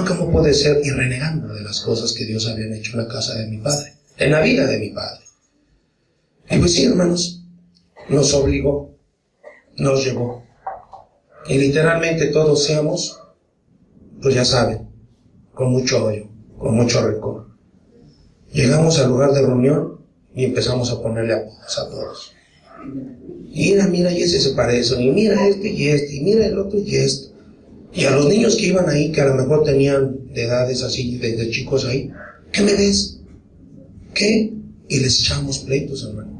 ¿Cómo puede ser? Y renegando de las cosas que Dios había hecho en la casa de mi padre, en la vida de mi padre. Y pues sí, hermanos, nos obligó, nos llevó. Y literalmente todos seamos, pues ya saben, con mucho odio, con mucho rencor. Llegamos al lugar de reunión y empezamos a ponerle apodos a todos. Y mira, y ese se parece, y mira este, y mira el otro y esto. Y a los niños que iban ahí, que a lo mejor tenían de edades así, desde chicos ahí, ¿qué me ves? ¿Qué? Y les echamos pleitos, hermano.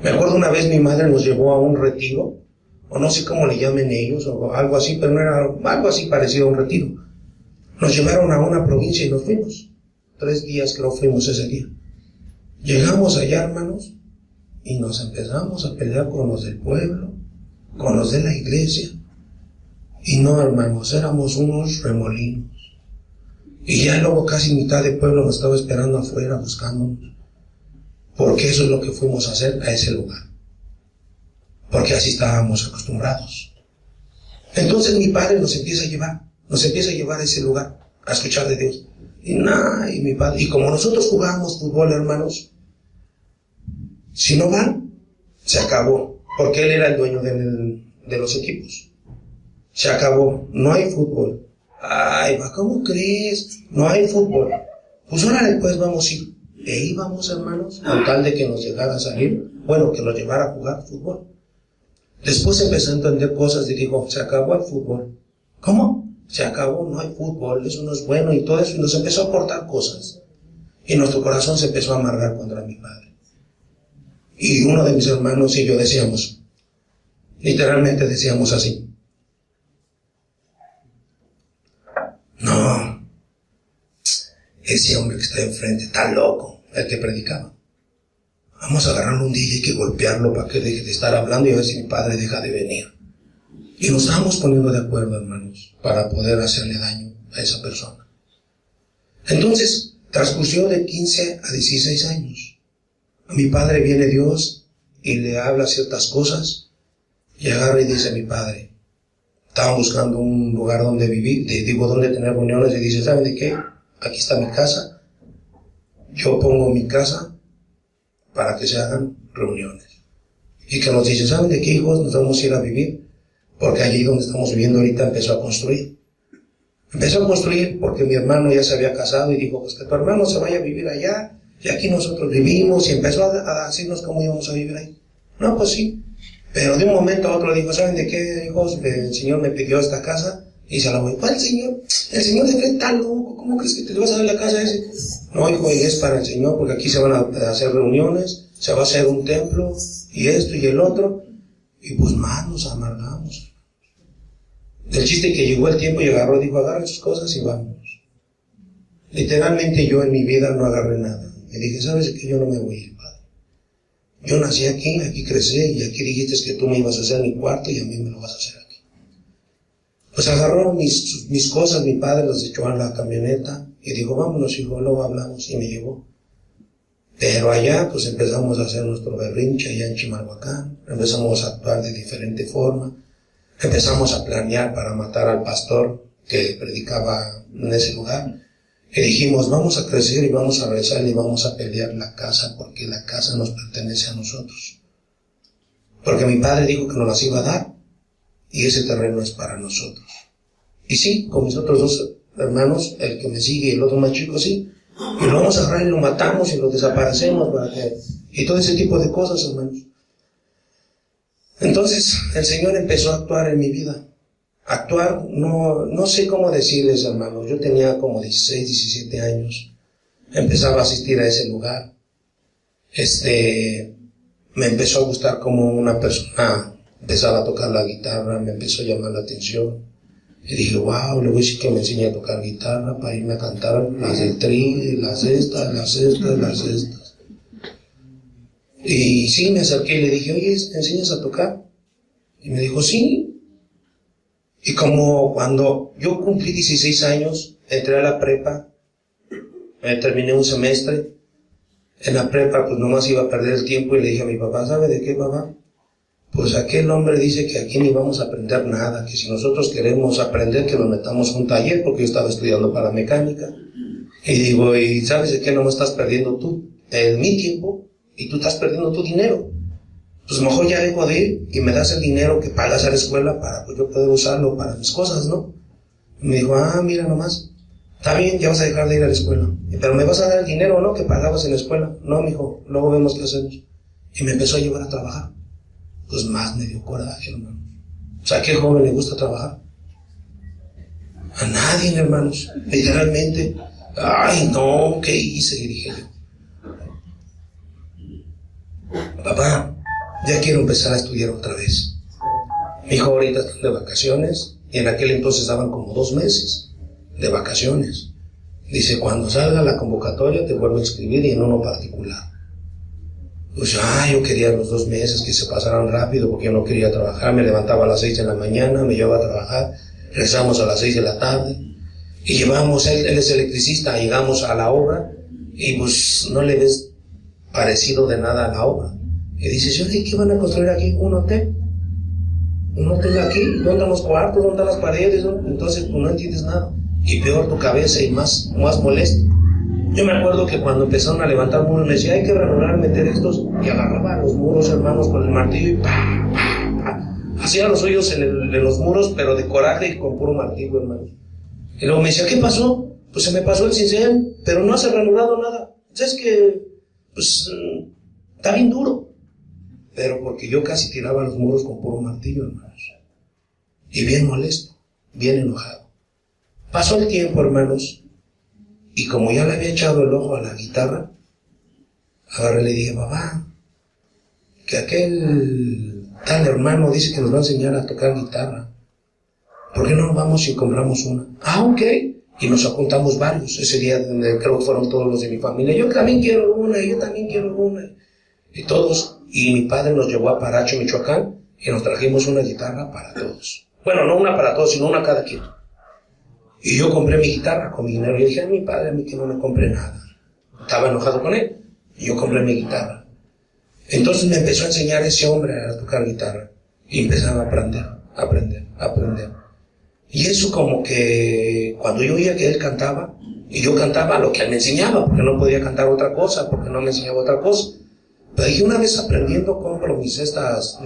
Me acuerdo una vez mi madre nos llevó a un retiro, o no sé cómo le llamen ellos, o algo así, pero no era algo así parecido a un retiro. Nos llevaron a una provincia y nos fuimos. 3 días creo fuimos ese día. Llegamos allá, hermanos, y nos empezamos a pelear con los del pueblo, con los de la iglesia. Y no, hermanos, éramos unos remolinos. Y ya luego casi mitad del pueblo nos estaba esperando afuera buscándonos. Porque eso es lo que fuimos a hacer a ese lugar. Porque así estábamos acostumbrados. Entonces mi padre nos empieza a llevar a ese lugar, a escuchar de Dios. Y mi padre, y como nosotros jugábamos fútbol, hermanos, si no van, se acabó. Porque él era el dueño de los equipos. Se acabó, no hay fútbol. ¿Cómo crees? No hay fútbol. Pues órale, pues vamos a ir. E íbamos, hermanos, con tal de que nos llegara a salir, que nos llevara a jugar fútbol. Después empezó a entender cosas y dijo, se acabó el fútbol. ¿Cómo? Se acabó, no hay fútbol, eso no es bueno y todo eso. Y nos empezó a aportar cosas. Y nuestro corazón se empezó a amargar contra mi padre. Y uno de mis hermanos y yo decíamos, literalmente decíamos así. No, ese hombre que está enfrente está loco, el que predicaba. Vamos a agarrarlo un día y hay que golpearlo para que deje de estar hablando y a ver si mi padre deja de venir. Y nos estábamos poniendo de acuerdo, hermanos, para poder hacerle daño a esa persona. Entonces, transcurrió de 15 a 16 años. A mi padre viene Dios y le habla ciertas cosas y agarra y dice a mi padre, estaban buscando un lugar donde vivir, donde tener reuniones, y dice, ¿saben de qué? Aquí está mi casa, yo pongo mi casa para que se hagan reuniones. Y que nos dice, ¿saben de qué, hijos? Nos vamos a ir a vivir, porque allí donde estamos viviendo ahorita empezó a construir. Empezó a construir porque mi hermano ya se había casado y dijo, pues que tu hermano se vaya a vivir allá, y aquí nosotros vivimos, y empezó a decirnos cómo íbamos a vivir ahí. No, pues sí. Pero de un momento a otro dijo, ¿saben de qué, hijos? El Señor me pidió esta casa y se la voy. ¿Cuál Señor? El Señor de frente está loco. ¿Cómo crees que te vas a dar la casa ese? No, hijo, y es para el Señor, porque aquí se van a hacer reuniones, se va a hacer un templo, y esto y el otro. Y pues más nos amargamos. El chiste que llegó el tiempo y agarró, dijo, agarra sus cosas y vámonos. Literalmente yo en mi vida no agarré nada. Me dije, ¿sabes qué? Yo no me voy a ir, padre. Yo nací aquí crecí, y aquí dijiste que tú me ibas a hacer mi cuarto y a mí me lo vas a hacer aquí. Pues agarró mis cosas, mi padre las echó a la camioneta y dijo, vámonos, hijo, luego hablamos, y me llevó. Pero allá pues empezamos a hacer nuestro berrinche allá en Chimalhuacán, empezamos a actuar de diferente forma, empezamos a planear para matar al pastor que predicaba en ese lugar. Y dijimos, vamos a crecer y vamos a rezar y vamos a pelear la casa, porque la casa nos pertenece a nosotros. Porque mi padre dijo que nos las iba a dar, y ese terreno es para nosotros. Y sí, con mis otros dos hermanos, el que me sigue y el otro más chico, sí, y lo vamos a agarrar y lo matamos y lo desaparecemos, y todo ese tipo de cosas, hermanos. Entonces, el Señor empezó a actuar en mi vida. Actuar, no sé cómo decirles, hermanos. Yo tenía como 16, 17 años. Empezaba a asistir a ese lugar. Me empezó a gustar como una persona empezaba a tocar la guitarra, me empezó a llamar la atención. Y dije, wow, le voy a decir que me enseñe a tocar guitarra para irme a cantar las del tri, las estas. Y sí, me acerqué y le dije, oye, ¿me enseñas a tocar? Y me dijo, sí. Y como cuando yo cumplí 16 años, entré a la prepa, terminé un semestre. En la prepa, pues nomás iba a perder el tiempo y le dije a mi papá, ¿sabe de qué, papá? Pues aquel hombre dice que aquí ni vamos a aprender nada, que si nosotros queremos aprender, que nos metamos a un taller, porque yo estaba estudiando para mecánica. Y digo, ¿y sabes de qué no me estás perdiendo tú? Mi tiempo, y tú estás perdiendo tu dinero. Pues mejor ya dejo de ir y me das el dinero que pagas a la escuela para pues yo poder usarlo para mis cosas, ¿no? Y me dijo, mira nomás, está bien, ya vas a dejar de ir a la escuela, pero me vas a dar el dinero, ¿no? Que pagabas en la escuela. No, mijo, luego vemos qué hacemos. Y me empezó a llevar a trabajar. Pues más me dio coraje, hermano. O sea, ¿a qué joven le gusta trabajar? A nadie, hermanos. Literalmente. Ay, no, ¿qué hice? Y dije yo, papá, ya quiero empezar a estudiar otra vez. Mi hijo ahorita está de vacaciones, y en aquel entonces daban como 2 meses de vacaciones. Dice, cuando salga la convocatoria te vuelvo a inscribir y en uno particular. Pues yo quería los 2 meses que se pasaran rápido porque yo no quería trabajar. Me levantaba a las 6 de la mañana, me llevaba a trabajar, regresamos a las 6 de la tarde y llevamos, él es electricista, llegamos a la obra y pues no le ves parecido de nada a la obra. Y dices, oye, ¿qué van a construir aquí? ¿Un hotel? ¿Un hotel aquí? ¿Dónde están los cuartos? ¿Dónde están las paredes? Entonces pues no entiendes nada. Y peor tu cabeza y más molesto. Yo me acuerdo que cuando empezaron a levantar muros me decía, hay que regular, meter estos, y agarraba los muros, hermanos, con el martillo y hacía los hoyos en los muros, pero de coraje y con puro martillo, hermanos. Y luego me decía, ¿qué pasó? Pues se me pasó el cincel, pero no has ranurado nada. Es que, pues, está bien duro. Pero porque yo casi tiraba los muros con puro martillo, hermanos. Y bien molesto, bien enojado. Pasó el tiempo, hermanos. Y como ya le había echado el ojo a la guitarra, agarré y le dije, papá, que aquel tal hermano dice que nos va a enseñar a tocar guitarra. ¿Por qué no nos vamos y compramos una? Ok. Y nos apuntamos varios. Ese día creo que fueron todos los de mi familia. Yo también quiero una, yo también quiero una. Y todos. Y mi padre nos llevó a Paracho, Michoacán, y nos trajimos una guitarra para todos. Bueno, no una para todos, sino una cada quien. Y yo compré mi guitarra con mi dinero. Y dije a mi padre, a mí que no me compré nada. Estaba enojado con él. Y yo compré mi guitarra. Entonces me empezó a enseñar ese hombre a tocar guitarra. Y empezaba a aprender. Y eso como que cuando yo oía que él cantaba, y yo cantaba lo que él me enseñaba, porque no podía cantar otra cosa, porque no me enseñaba otra cosa. Pero yo una vez aprendiendo compro mis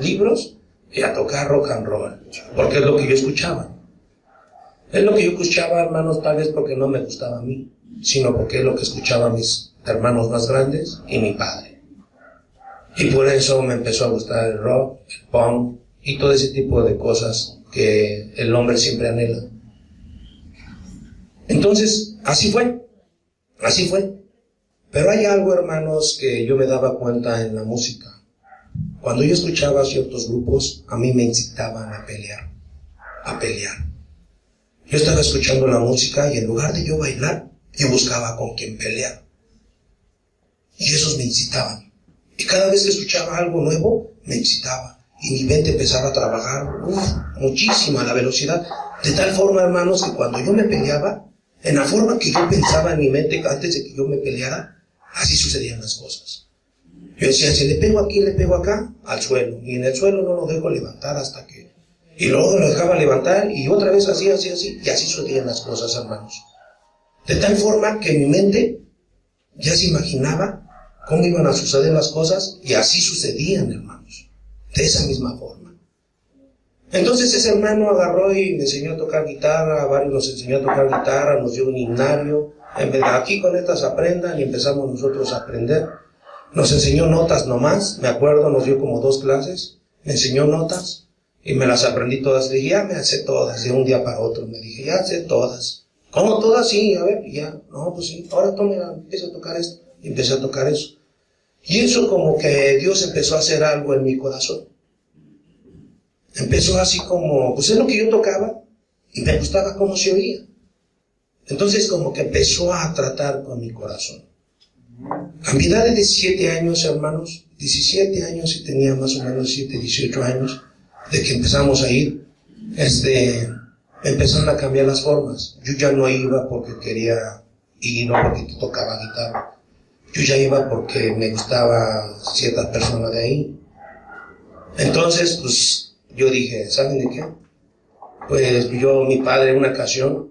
libros y a tocar rock and roll. Porque es lo que yo escuchaba. Es lo que yo escuchaba, hermanos, tal vez porque no me gustaba a mí, sino porque es lo que escuchaban mis hermanos más grandes y mi padre. Y por eso me empezó a gustar el rock, el punk y todo ese tipo de cosas que el hombre siempre anhela. Entonces, así fue. Pero hay algo, hermanos, que yo me daba cuenta en la música. Cuando yo escuchaba ciertos grupos, a mí me incitaban a pelear. Yo estaba escuchando la música y en lugar de yo bailar, yo buscaba con quién pelear. Y esos me incitaban. Y cada vez que escuchaba algo nuevo, me incitaba. Y mi mente empezaba a trabajar muchísimo a la velocidad. De tal forma, hermanos, que cuando yo me peleaba, en la forma que yo pensaba en mi mente antes de que yo me peleara, así sucedían las cosas. Yo decía, si le pego aquí, le pego acá, al suelo. Y en el suelo no lo dejo levantar hasta que... Y luego lo dejaba levantar y otra vez así, y así sucedían las cosas, hermanos. De tal forma que mi mente ya se imaginaba cómo iban a suceder las cosas y así sucedían, hermanos. De esa misma forma. Entonces ese hermano agarró y me enseñó a tocar guitarra, a varios nos enseñó a tocar guitarra, nos dio un himnario. En vez de aquí con estas aprendan, y empezamos nosotros a aprender. Nos enseñó notas nomás, me acuerdo, nos dio como 2 clases, me enseñó notas y me las aprendí todas. Le dije, ya me sé todas, de un día para otro. Me dije, ya sé todas. ¿Cómo todas? Sí, a ver, ya. No, pues sí, ahora tome, empieza a tocar esto. Y empecé a tocar eso. Y eso como que Dios empezó a hacer algo en mi corazón. Empezó así como, pues es lo que yo tocaba y me gustaba cómo se oía. Entonces como que empezó a tratar con mi corazón. A mi edad de 17 años, hermanos, 17 años y tenía más o menos 18 años, de que empezamos a ir, empezaron a cambiar las formas. Yo ya no iba porque quería ir o porque tocaba guitarra. Yo ya iba porque me gustaba ciertas personas de ahí. Entonces, pues, yo dije, ¿saben de qué? Pues mi padre en una ocasión,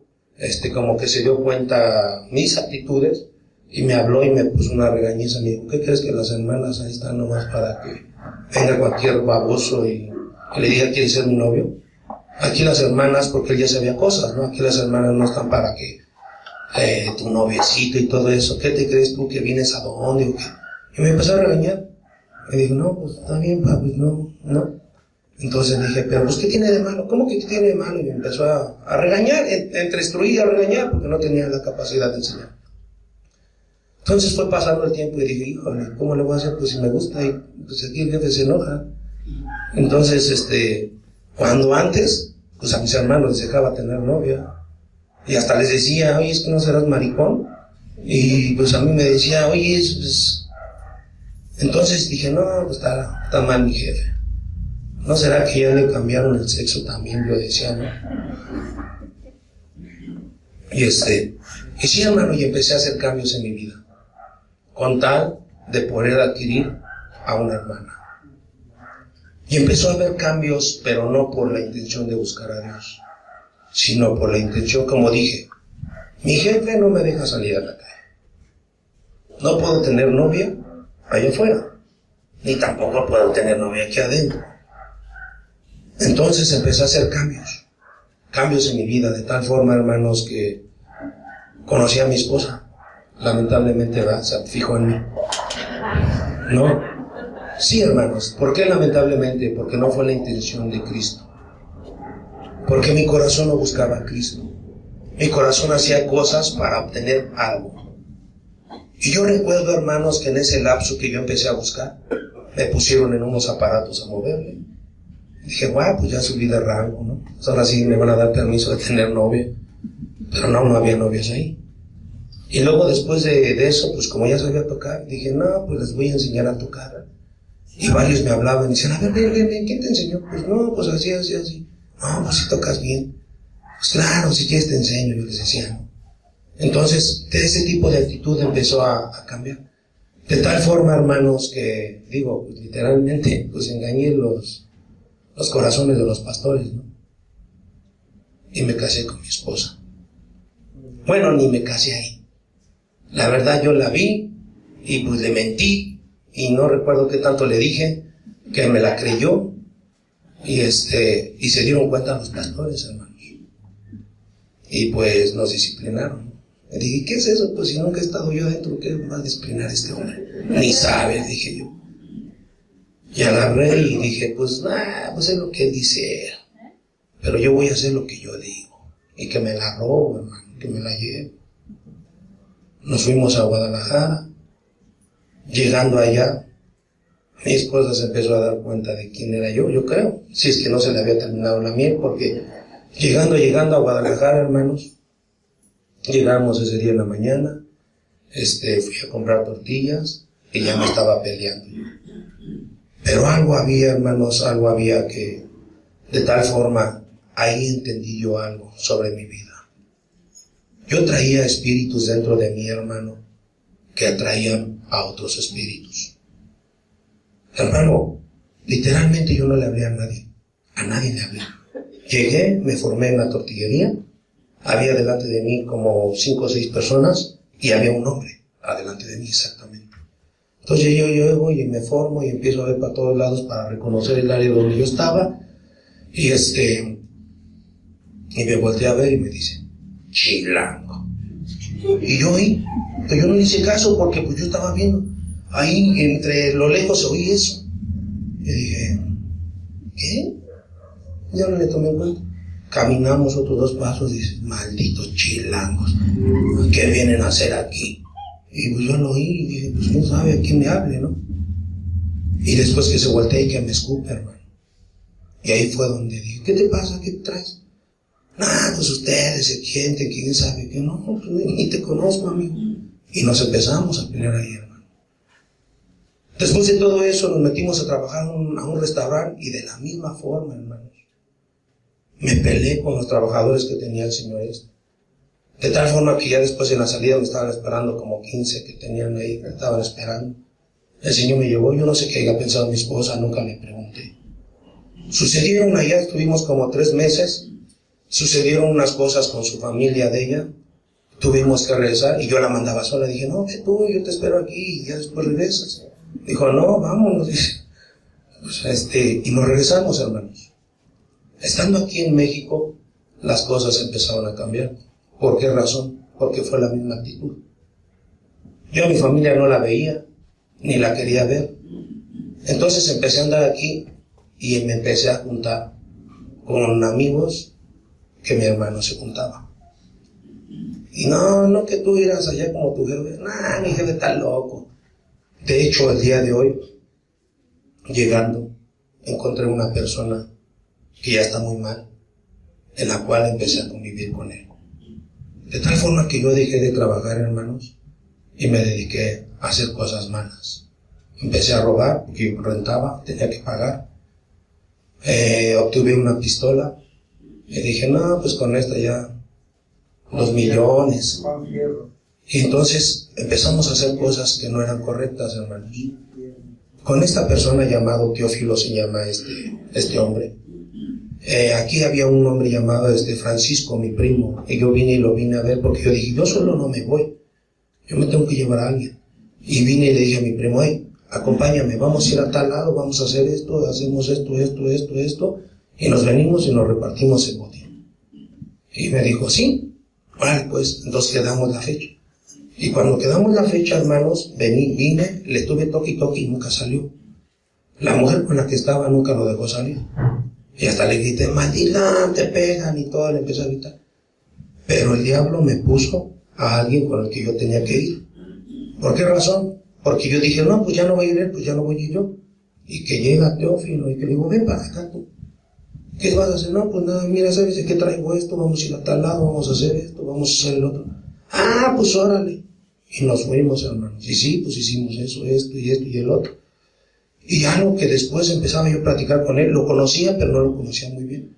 como que se dio cuenta mis actitudes y me habló y me puso una regañiza. Me dijo, ¿qué crees que las hermanas ahí están nomás para que venga cualquier baboso y le diga, ¿quieres ser mi novio? Aquí las hermanas, porque él ya sabía cosas, ¿no? Aquí las hermanas no están para que tu noviecito y todo eso. ¿Qué te crees tú que vienes a dónde o qué? Y me empezó a regañar. Me dijo, no, pues está bien, papá, pues no. Entonces dije, pero pues ¿qué tiene de malo? ¿Cómo que qué tiene de malo? Y me empezó a regañar, entre instruir y a regañar, porque no tenía la capacidad de enseñar. Entonces fue pasando el tiempo y dije, híjole, ¿cómo le voy a hacer? Pues si me gusta, y pues aquí el jefe se enoja. Entonces, cuando antes, pues a mis hermanos les dejaba tener novia. Y hasta les decía, oye, es que no serás maricón. Y pues a mí me decía, oye, pues... Entonces dije, no, pues está mal mi jefe. ¿No será que ya le cambiaron el sexo también? Yo decía, ¿no? Y sí, hermano, y empecé a hacer cambios en mi vida. Con tal de poder adquirir a una hermana. Y empezó a haber cambios, pero no por la intención de buscar a Dios, sino por la intención, como dije, mi jefe no me deja salir a la calle. No puedo tener novia allá afuera, ni tampoco puedo tener novia aquí adentro. Entonces empecé a hacer cambios en mi vida, de tal forma, hermanos, que conocí a mi esposa. Lamentablemente se fijó en mí. ¿No? Sí, hermanos. ¿Por qué lamentablemente? Porque no fue la intención de Cristo. Porque mi corazón no buscaba a Cristo. Mi corazón hacía cosas para obtener algo. Y yo recuerdo, hermanos, que en ese lapso que yo empecé a buscar, me pusieron en unos aparatos a moverme. Dije, guau, pues ya subí de rango, ¿no? Pues ahora sí me van a dar permiso de tener novia. Pero no había novias ahí. Y luego después de eso, pues como ya sabía tocar, dije, no, pues les voy a enseñar a tocar. Y varios me hablaban y decían, a ver, ven, ¿quién te enseñó? Pues no, pues así. No, pues si tocas bien. Pues claro, si quieres te enseño, yo les decía, ¿no? Entonces, de ese tipo de actitud empezó a cambiar. De tal forma, hermanos, que, digo, pues, literalmente, pues engañé los corazones de los pastores, ¿no? Y me casé con mi esposa. Bueno, ni me casé ahí. La verdad yo la vi y pues le mentí y no recuerdo qué tanto le dije, que me la creyó y se dieron cuenta los pastores, hermanos. Y pues nos disciplinaron. Le dije, ¿qué es eso? Pues si nunca he estado yo dentro, ¿qué va a disciplinar este hombre? Ni sabe, dije yo. Y agarré y dije, pues es lo que él dice, pero yo voy a hacer lo que yo digo. Y que me la robo, hermano, que me la llevo. Nos fuimos a Guadalajara. Llegando allá, mi esposa se empezó a dar cuenta de quién era yo creo. Si es que no se le había terminado la miel, porque llegando a Guadalajara, hermanos, llegamos ese día en la mañana, fui a comprar tortillas y ya me estaba peleando yo. Pero algo había, hermanos, que de tal forma, ahí entendí yo algo sobre mi vida. Yo traía espíritus dentro de mí, hermano, que atraían a otros espíritus. Hermano, literalmente yo no le hablé a nadie le hablé. Llegué, me formé en la tortillería, había delante de mí como 5 o 6 personas y había un hombre adelante de mí exactamente. Entonces yo llego y me formo y empiezo a ver para todos lados para reconocer el área donde yo estaba y me volteé a ver y me dice, chilango. Y yo oí, pero yo no le hice caso porque pues yo estaba viendo, ahí entre lo lejos oí eso. Y dije, ¿qué? Ya no le tomé en cuenta. Caminamos otros 2 pasos y dice, malditos chilangos, ¿qué vienen a hacer aquí? Y pues yo lo oí y dije, pues quién sabe a quién me hable, ¿no? Y después que se voltea y que me escupe, hermano. Y ahí fue donde dije, ¿qué te pasa? ¿Qué traes? Nah, pues ustedes se sienten, quién sabe qué. No, pues ni te conozco, amigo. Y nos empezamos a pelear ahí, hermano. Después de todo eso nos metimos a trabajar a un restaurante y de la misma forma, hermanos. Me peleé con los trabajadores que tenía el señor este. De tal forma que ya después en la salida me estaban esperando como 15 que tenían ahí, que estaban esperando. El señor me llevó, yo no sé qué haya pensado mi esposa, nunca le pregunté. Sucedieron allá, estuvimos como 3 meses, sucedieron unas cosas con su familia de ella, tuvimos que regresar y yo la mandaba sola, dije, no, ve tú, yo te espero aquí y ya después regresas. Dijo, no, vámonos, dice. Pues, y nos regresamos, hermanos. Estando aquí en México, las cosas empezaron a cambiar. ¿Por qué razón? Porque fue la misma actitud. Yo a mi familia no la veía, ni la quería ver. Entonces empecé a andar aquí y me empecé a juntar con amigos que mi hermano se juntaba. Y no que tú irás allá como tu jefe. Nah, mi jefe está loco. De hecho, el día de hoy, llegando, encontré una persona que ya está muy mal, en la cual empecé a convivir con él. De tal forma que yo dejé de trabajar, hermanos, y me dediqué a hacer cosas malas. Empecé a robar, porque yo rentaba, tenía que pagar. Obtuve una pistola, y dije, no, pues con esta ya, 2 millones. Y entonces empezamos a hacer cosas que no eran correctas, hermanos. Con esta persona llamado Teófilo se llama este hombre. Aquí había un hombre llamado Francisco, mi primo, y yo vine y lo vine a ver porque yo dije, yo solo no me voy, yo me tengo que llevar a alguien. Y vine y le dije a mi primo, acompáñame, vamos a ir a tal lado, vamos a hacer esto, hacemos esto, y nos venimos y nos repartimos el botín. Y me dijo, sí, vale, pues, entonces quedamos la fecha. Y cuando quedamos la fecha, hermanos, vine, le tuve toque y nunca salió. La mujer con la que estaba nunca lo dejó salir. Y hasta le grité, maldita, te pegan y todo, le empecé a gritar. Pero el diablo me puso a alguien con el que yo tenía que ir. ¿Por qué razón? Porque yo dije, no, pues ya no voy a ir él, pues ya no voy a ir yo. Y que llega Teófilo y que le digo, ven para acá tú. ¿Qué vas a hacer? No, pues nada, mira, ¿sabes de qué traigo esto? Vamos a ir a tal lado, vamos a hacer esto, vamos a hacer el otro. Ah, pues órale. Y nos fuimos, hermanos. Y sí, pues hicimos eso, esto y el otro. Y algo que después empezaba yo a platicar con él, lo conocía, pero no lo conocía muy bien.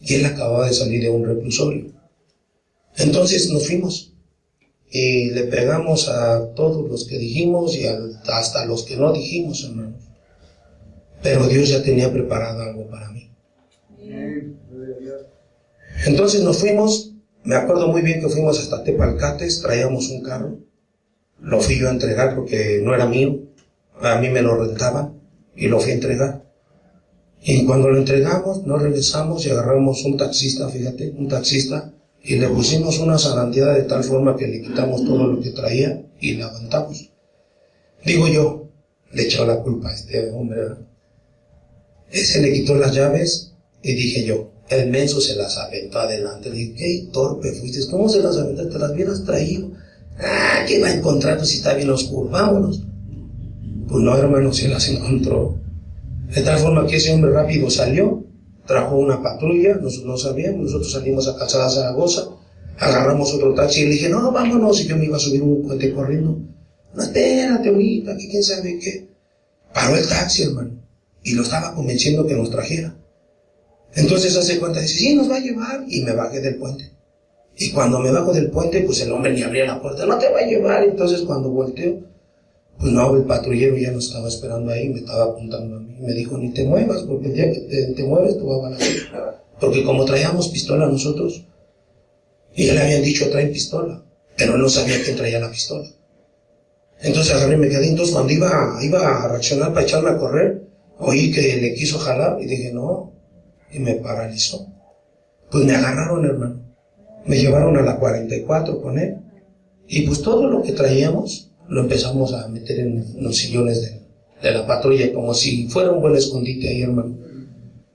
Y él acababa de salir de un reclusorio. Entonces nos fuimos y le pegamos a todos los que dijimos y hasta los que no dijimos, hermanos. Pero Dios ya tenía preparado algo para mí. Entonces nos fuimos, me acuerdo muy bien que fuimos hasta Tepalcates, traíamos un carro, lo fui yo a entregar porque no era mío, a mí me lo rentaban. Y lo fui a entregar. Y cuando lo entregamos, nos regresamos y agarramos un taxista, fíjate, y le pusimos una zarandeada de tal forma que le quitamos todo lo que traía y la aventamos. Digo yo, le echó la culpa a este hombre, ¿verdad? Ese le quitó las llaves y dije yo, el menso se las aventó adelante. Le dije, qué torpe fuiste, ¿cómo se las aventaste? ¿Te las hubieras traído? Ah, ¿qué va a encontrar? Pues si está bien oscuro, vámonos. Pues no, hermano, se las encontró. De tal forma que ese hombre rápido salió, trajo una patrulla, nosotros no sabíamos, nosotros salimos a Calzada Zaragoza, agarramos otro taxi y le dije, no, vámonos, y yo me iba a subir un puente corriendo. No, espérate ahorita, que quién sabe qué. Paró el taxi, hermano, y lo estaba convenciendo que nos trajera. Entonces hace cuenta, dice, sí, nos va a llevar, y me bajé del puente. Y cuando me bajo del puente, pues el hombre ni abría la puerta, no te va a llevar. Entonces cuando volteo, Pues no, el patrullero ya nos estaba esperando ahí, me estaba apuntando a mí. Me dijo, ni te muevas, porque el día que te mueves te voy a balacear. Porque como traíamos pistola nosotros, y ya le habían dicho, traen pistola, pero él no sabía quién traía la pistola. Entonces agarré y me quedé. Entonces cuando iba a reaccionar para echarme a correr, oí que le quiso jalar y dije, no, y me paralizó. Pues me agarraron, hermano. Me llevaron a la 44 con él, y pues todo lo que traíamos lo empezamos a meter en los sillones de la patrulla, como si fuera un buen escondite ahí, hermano.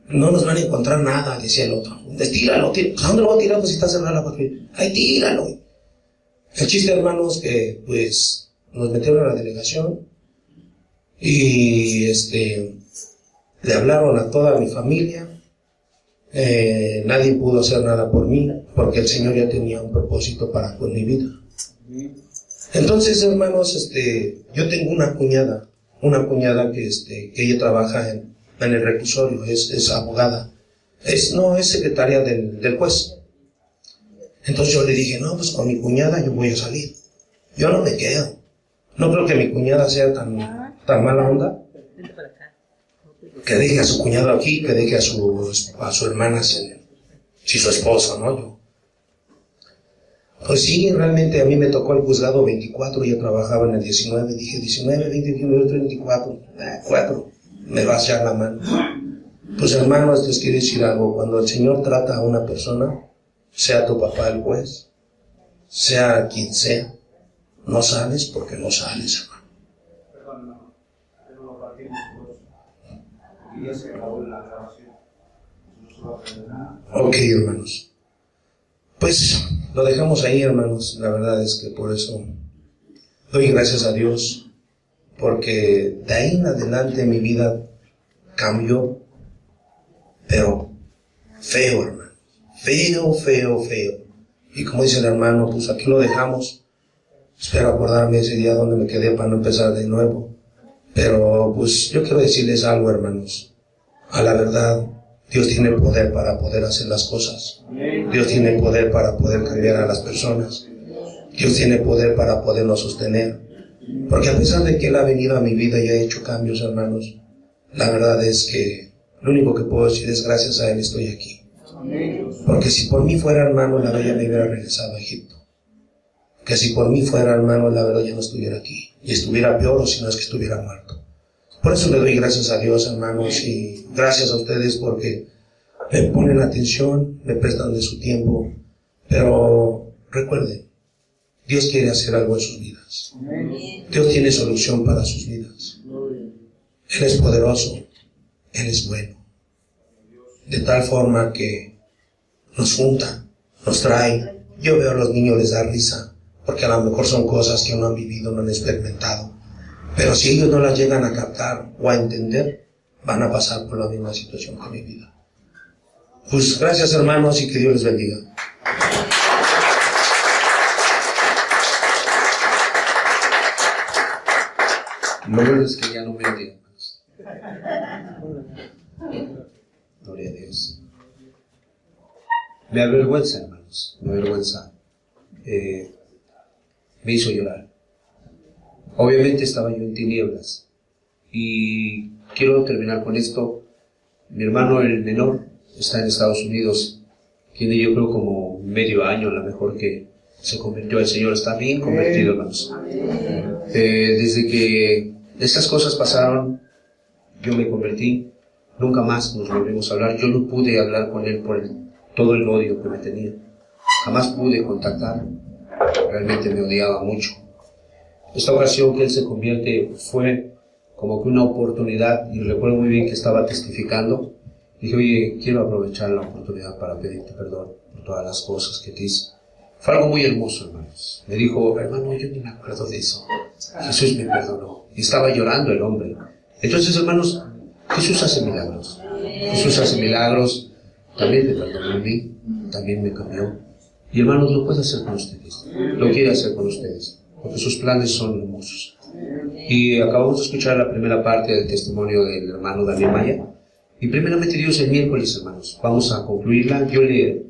No nos van a encontrar nada, decía el otro. Tíralo, tíralo. ¿A dónde lo voy a tirar? Pues si está cerrada la patrulla. ¡Ay, tíralo! El chiste, hermanos, que pues nos metieron a la delegación y le hablaron a toda mi familia. Nadie pudo hacer nada por mí, porque el Señor ya tenía un propósito con mi vida. Entonces, hermanos, yo tengo una cuñada que ella trabaja en el reclusorio, es abogada, es secretaria del juez. Entonces yo le dije, no, pues con mi cuñada yo voy a salir, yo no me quedo. No creo que mi cuñada sea tan mala onda, que deje a su cuñado aquí, que deje a su hermana si su esposo, ¿no? Yo. Pues sí, realmente a mí me tocó el juzgado 24, yo trabajaba en el 19, dije 19, 20, 21, 24, 4, me va a echar la mano. Pues hermanos, les quiero decir algo, cuando el Señor trata a una persona, sea tu papá el juez, sea quien sea, no sales porque no sales, hermano. Perdón, no lo partimos todos. Y ya se acabó la grabación. No se va a aprender nada. Ok, hermanos. Pues lo dejamos ahí, hermanos. La verdad es que por eso doy gracias a Dios, porque de ahí en adelante mi vida cambió, pero feo, hermano. Feo, feo, feo. Y como dice el hermano, pues aquí lo dejamos. Espero acordarme ese día donde me quedé para no empezar de nuevo. Pero pues yo quiero decirles algo, hermanos. A la verdad, Dios tiene poder para poder hacer las cosas. Dios tiene poder para poder cambiar a las personas. Dios tiene poder para podernos sostener. Porque a pesar de que Él ha venido a mi vida y ha hecho cambios, hermanos, la verdad es que lo único que puedo decir es gracias a Él estoy aquí. Porque si por mí fuera, hermano, la verdad ya me hubiera regresado a Egipto. Que si por mí fuera, hermano, la verdad ya no estuviera aquí. Y estuviera peor, o si no es que estuviera muerto. Por eso le doy gracias a Dios, hermanos, y gracias a ustedes porque me ponen atención, me prestan de su tiempo. Pero recuerden, Dios quiere hacer algo en sus vidas. Dios tiene solución para sus vidas. Él es poderoso, Él es bueno. De tal forma que nos junta, nos trae. Yo veo a los niños, les da risa, porque a lo mejor son cosas que no han vivido, no han experimentado. Pero si ellos no las llegan a captar o a entender, van a pasar por la misma situación que mi vida. Pues gracias, hermanos, y que Dios les bendiga. Lo bueno es que ya no me odian más. Gloria a Dios. Me avergüenza, hermanos, me avergüenza. Me hizo llorar. Obviamente estaba yo en tinieblas. Y quiero terminar con esto. Mi hermano, el menor, está en Estados Unidos. Tiene yo creo como medio año, a lo mejor, que se convirtió al Señor. Está bien convertido, hermanos. Desde que estas cosas pasaron, yo me convertí. Nunca más nos volvimos a hablar. Yo no pude hablar con él por todo el odio que me tenía. Jamás pude contactar. Realmente me odiaba mucho. Esta ocasión que él se convierte fue como que una oportunidad, y recuerdo muy bien que estaba testificando. Dije, oye, quiero aprovechar la oportunidad para pedirte perdón por todas las cosas que te hice. Fue algo muy hermoso, hermanos. Me dijo, hermano, yo ni me acuerdo de eso. Jesús me perdonó. Y estaba llorando el hombre. Entonces, hermanos, Jesús hace milagros. Jesús hace milagros. También me perdonó a mí. También me cambió. Y hermanos, lo puede hacer con ustedes. Lo quiere hacer con ustedes. Porque sus planes son hermosos. Y acabamos de escuchar la primera parte del testimonio del hermano Daniel Maya. Y primeramente Dios, el miércoles, hermanos, vamos a concluirla. Yo le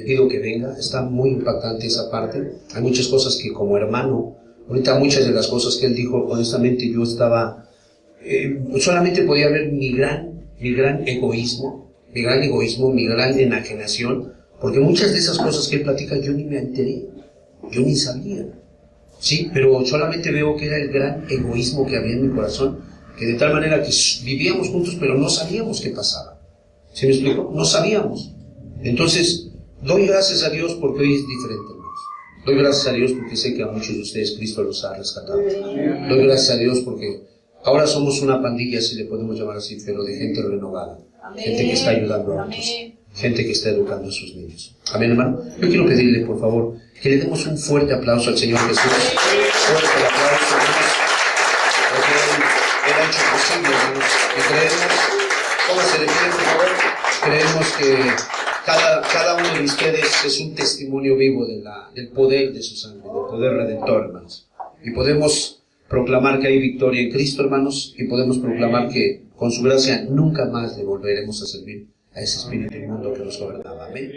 pido que venga. Está muy impactante esa parte. Hay muchas cosas que como hermano Ahorita muchas de las cosas que él dijo, honestamente yo estaba, solamente podía ver mi gran egoísmo, mi gran enajenación, porque muchas de esas cosas que él platica yo ni me enteré, yo ni sabía. Sí, pero solamente veo que era el gran egoísmo que había en mi corazón, que de tal manera que vivíamos juntos, pero no sabíamos qué pasaba. ¿Sí me explico? No sabíamos. Entonces, doy gracias a Dios porque hoy es diferente, hermanos. Doy gracias a Dios porque sé que a muchos de ustedes Cristo los ha rescatado. Doy gracias a Dios porque ahora somos una pandilla, si le podemos llamar así, pero de gente renovada. Gente que está ayudando a otros. Gente que está educando a sus niños. Amén, hermano. Yo quiero pedirle, por favor, que le demos un fuerte aplauso al Señor Jesús. Fuerte el aplauso, hermanos, porque Él ha hecho posible, hermanos, que creemos. Póngase de pie, por favor. Creemos que cada uno de ustedes es un testimonio vivo del poder de su sangre, del poder redentor, hermanos. Y podemos proclamar que hay victoria en Cristo, hermanos, y podemos proclamar que con su gracia nunca más le volveremos a servir a ese espíritu inmundo que nos gobernaba. Amén.